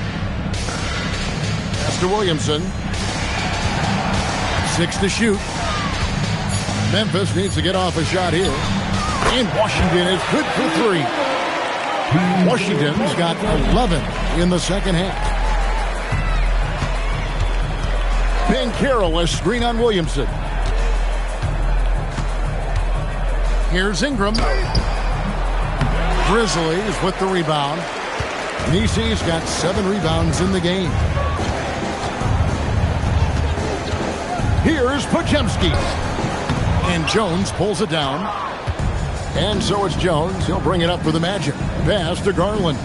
Pass to Williamson. 6 to shoot. Memphis needs to get off a shot here. And Washington is good for 3. Washington's got 11 in the second half. Banchero, a screen on Williamson. Here's Ingram. Grizzlies with the rebound. Nisi's got 7 rebounds in the game. Here's Podziemski. And Jones pulls it down. And so it's Jones. He'll bring it up for the Magic. Pass to Garland.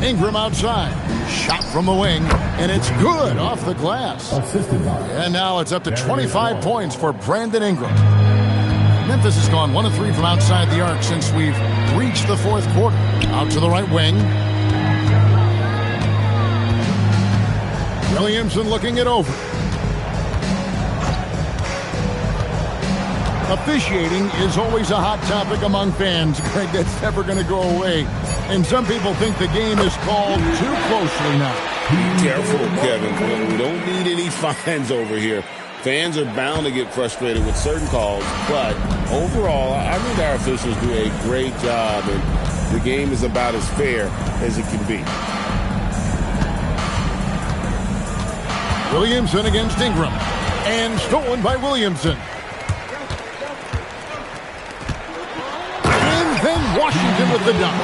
Ingram outside. Shot from the wing. And it's good off the glass. And now it's up to 25 points for Brandon Ingram. Memphis has gone 1 of 3 from outside the arc since we've reached the fourth quarter. Out to the right wing. Williamson looking it over. Officiating is always a hot topic among fans. Greg, that's never going to go away. And some people think the game is called too closely now. Be careful, Kevin. We don't need any fines over here. Fans are bound to get frustrated with certain calls, but overall, I think our officials do a great job, and the game is about as fair as it can be. Williamson against Ingram. And stolen by Williamson. And then Washington with the dunk.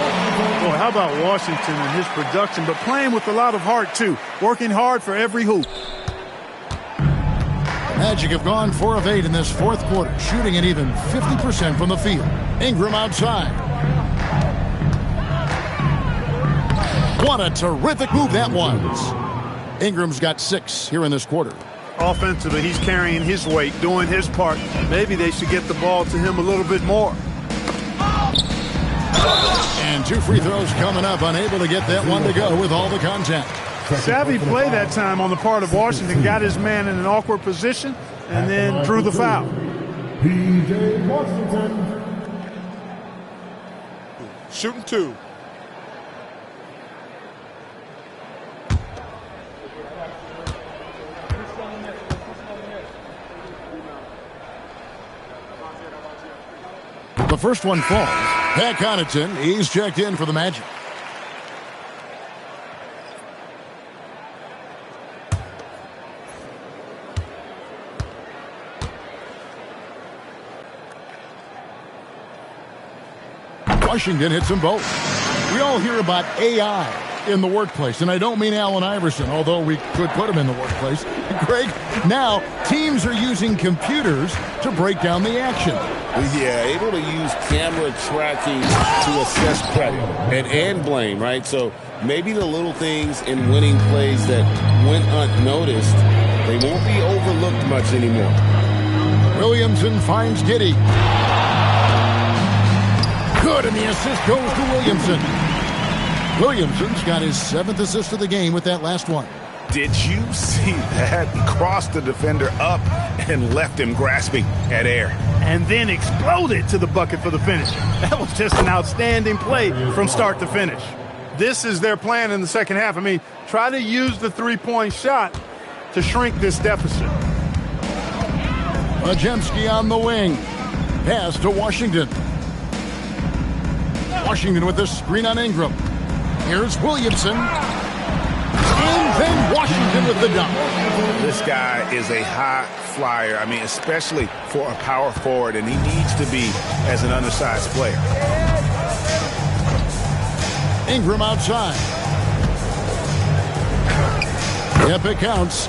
Boy, how about Washington and his production, but playing with a lot of heart, too. Working hard for every hoop. Magic have gone 4 of 8 in this fourth quarter, shooting at even 50% from the field. Ingram outside. What a terrific move that was. Ingram's got 6 here in this quarter. Offensively, he's carrying his weight, doing his part. Maybe they should get the ball to him a little bit more. And 2 free throws coming up, unable to get that one to go with all the contact. Savvy play that time on the part of Washington. Got his man in an awkward position and then drew the foul. P.J. Washington. Shooting 2. first one falls. Pat Connaughton, he's checked in for the Magic. Washington hits them both. We all hear about AI in the workplace, and I don't mean Allen Iverson, although we could put him in the workplace. Greg, now teams are using computers to break down the action. Yeah, able to use camera tracking to assess credit and blame, right? So maybe the little things in winning plays that went unnoticed, they won't be overlooked much anymore. Williamson finds Giddey. Good, and the assist goes to Williamson. Williamson's got his 7th assist of the game with that last one. Did you see that? He crossed the defender up and left him grasping at air. And then exploded to the bucket for the finish. That was just an outstanding play from start to finish. This is their plan in the second half. I mean, try to use the three-point shot to shrink this deficit. Podziemski on the wing. Pass to Washington. Washington with the screen on Ingram. Here's Williamson. And then Washington with the dunk. This guy is a high flyer. I mean, especially for a power forward, and he needs to be as an undersized player. Ingram outside. Yep, it counts.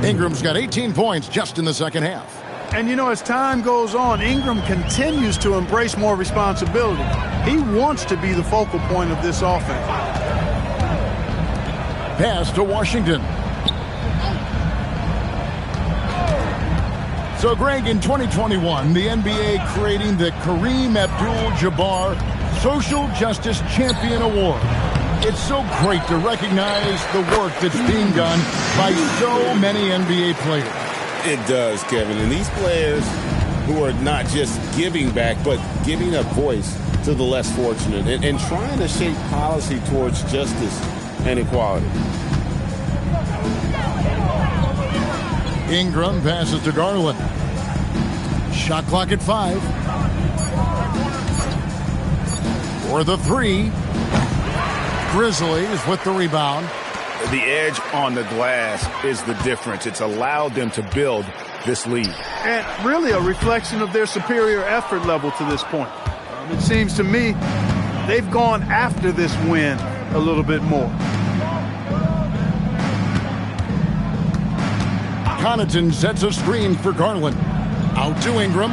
Ingram's got 18 points just in the second half. And, you know, as time goes on, Ingram continues to embrace more responsibility. He wants to be the focal point of this offense. Pass to Washington. So, Greg, in 2021, the NBA creating the Kareem Abdul-Jabbar Social Justice Champion Award. It's so great to recognize the work that's being done by so many NBA players. It does, Kevin. And these players who are not just giving back, but giving a voice to the less fortunate and trying to shape policy towards justice and equality. Ingram passes to Garland. Shot clock at 5. For the 3. Grizzlies with the rebound. The edge on the glass is the difference. It's allowed them to build this lead. And really a reflection of their superior effort level to this point. It seems to me they've gone after this win a little bit more. Connaughton sets a screen for Garland. Out to Ingram.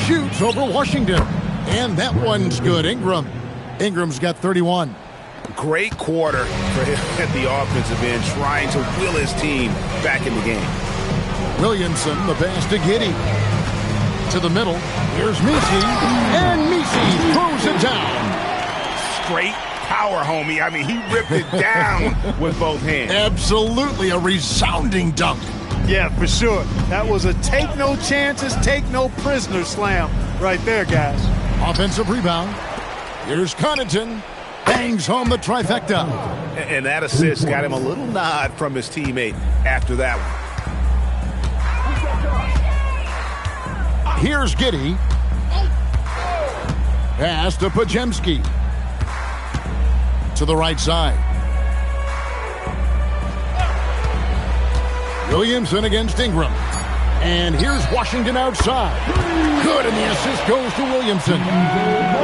Shoots over Washington. And that one's good. Ingram's got 31. Great quarter for him at the offensive end, trying to will his team back in the game. Williamson, the pass to Giddey. To the middle. Here's Messi. And Messi throws it down. Straight power, homie. I mean, he ripped it down with both hands. Absolutely a resounding dunk. Yeah, for sure. That was a take no chances, take no prisoners slam right there, guys. Offensive rebound. Here's Connaughton. Bangs home the trifecta. And that assist got him a little nod from his teammate after that one. Here's Giddey. Pass to Podziemski. To the right side. Williamson against Ingram. And here's Washington outside. Good, and the assist goes to Williamson.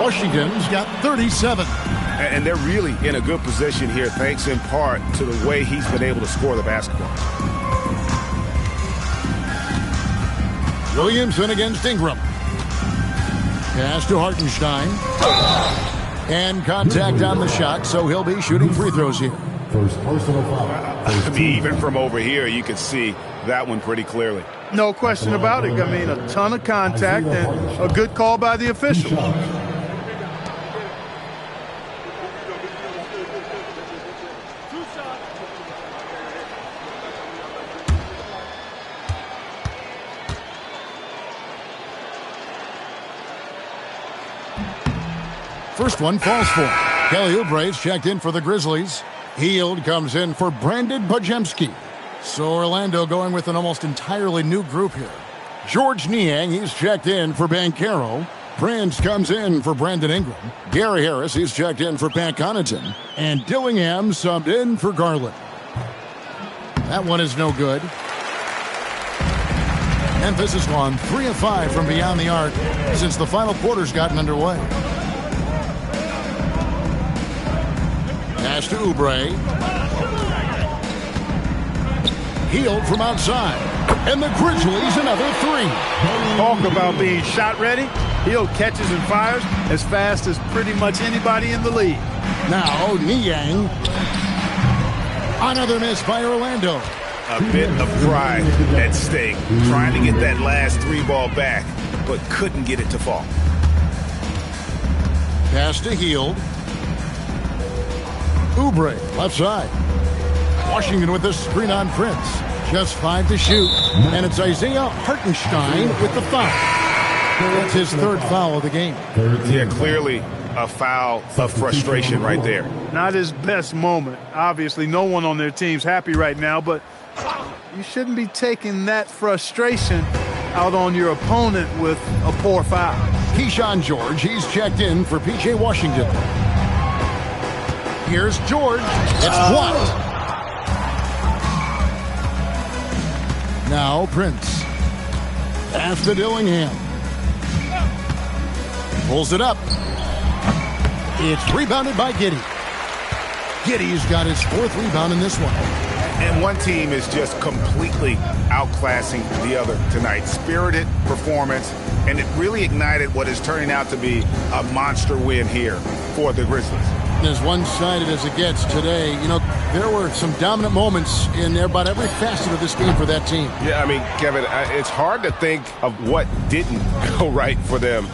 Washington's got 37. And they're really in a good position here, thanks in part to the way he's been able to score the basketball. Williamson against Ingram. Pass to Hartenstein. And contact on the shot, so he'll be shooting free throws here. First personal foul. I mean, even from over here, you could see that one pretty clearly. No question about it. I mean, a ton of contact and a good call by the official. First one falls for. Kelly Oubre's checked in for the Grizzlies. Hield comes in for Brandon Podziemski. So Orlando going with an almost entirely new group here. George Niang, he's checked in for Banchero. Prince comes in for Brandon Ingram. Gary Harris, he's checked in for Pat Connaughton. And Dillingham subbed in for Garland. That one is no good. Memphis has gone 3 of 5 from beyond the arc since the final quarter's gotten underway. Pass to Oubre. Healed from outside. And the Grizzlies another 3. Talk about being shot ready. Hield catches and fires as fast as pretty much anybody in the league. Now Niang. Another miss by Orlando. A bit of pride at stake. Trying to get that last 3 ball back, but couldn't get it to fall. Pass to Hield. Oubre, left side. Washington with the screen on Prince. Just 5 to shoot. And it's Isaiah Hartenstein with the foul. That's his 3rd foul of the game. Yeah, clearly a foul of frustration right there. Not his best moment. Obviously, no one on their team's happy right now, but you shouldn't be taking that frustration out on your opponent with a poor foul. Keyshawn George, he's checked in for P.J. Washington. Here's George. It's blocked. Now Prince. Pass to Dillingham. Pulls it up. It's rebounded by Giddey. Giddey's got his 4th rebound in this one. And one team is just completely outclassing the other tonight. Spirited performance, and it really ignited what is turning out to be a monster win here for the Grizzlies. As one-sided as it gets today, you know, there were some dominant moments in about every facet of this game for that team. Yeah, I mean, Kevin, it's hard to think of what didn't go right for them.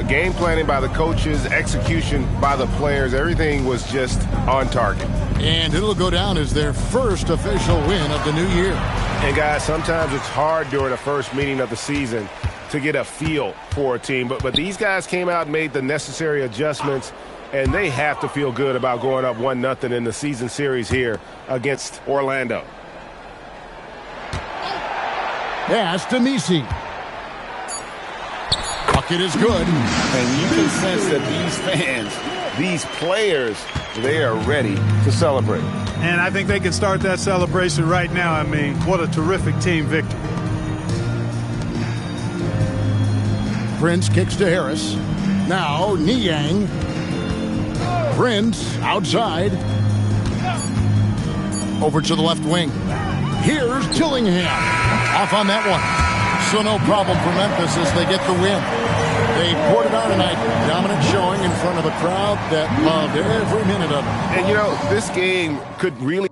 Game planning by the coaches, execution by the players, everything was just on target. And it'll go down as their first official win of the new year. And, guys, sometimes it's hard during the first meeting of the season to get a feel for a team. But these guys came out and made the necessary adjustments, and they have to feel good about going up 1-0 in the season series here against Orlando. Pass to Misi. Bucket is good. And you can sense that these fans, these players, they are ready to celebrate. And I think they can start that celebration right now. I mean, what a terrific team victory. Prince kicks to Harris. Now Niang. Prince outside. Over to the left wing. Here's Dillingham. Off on that one. So no problem for Memphis as they get the win. They poured it on tonight. Dominant showing in front of a crowd that loved every minute of it. And, you know, this game could really...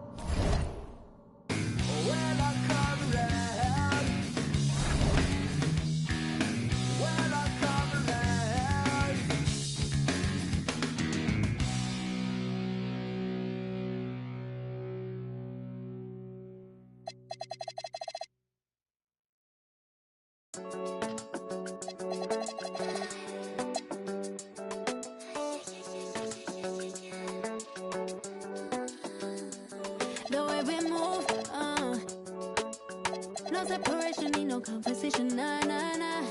The way we move, no separation, need no compensation, nah, nah, nah.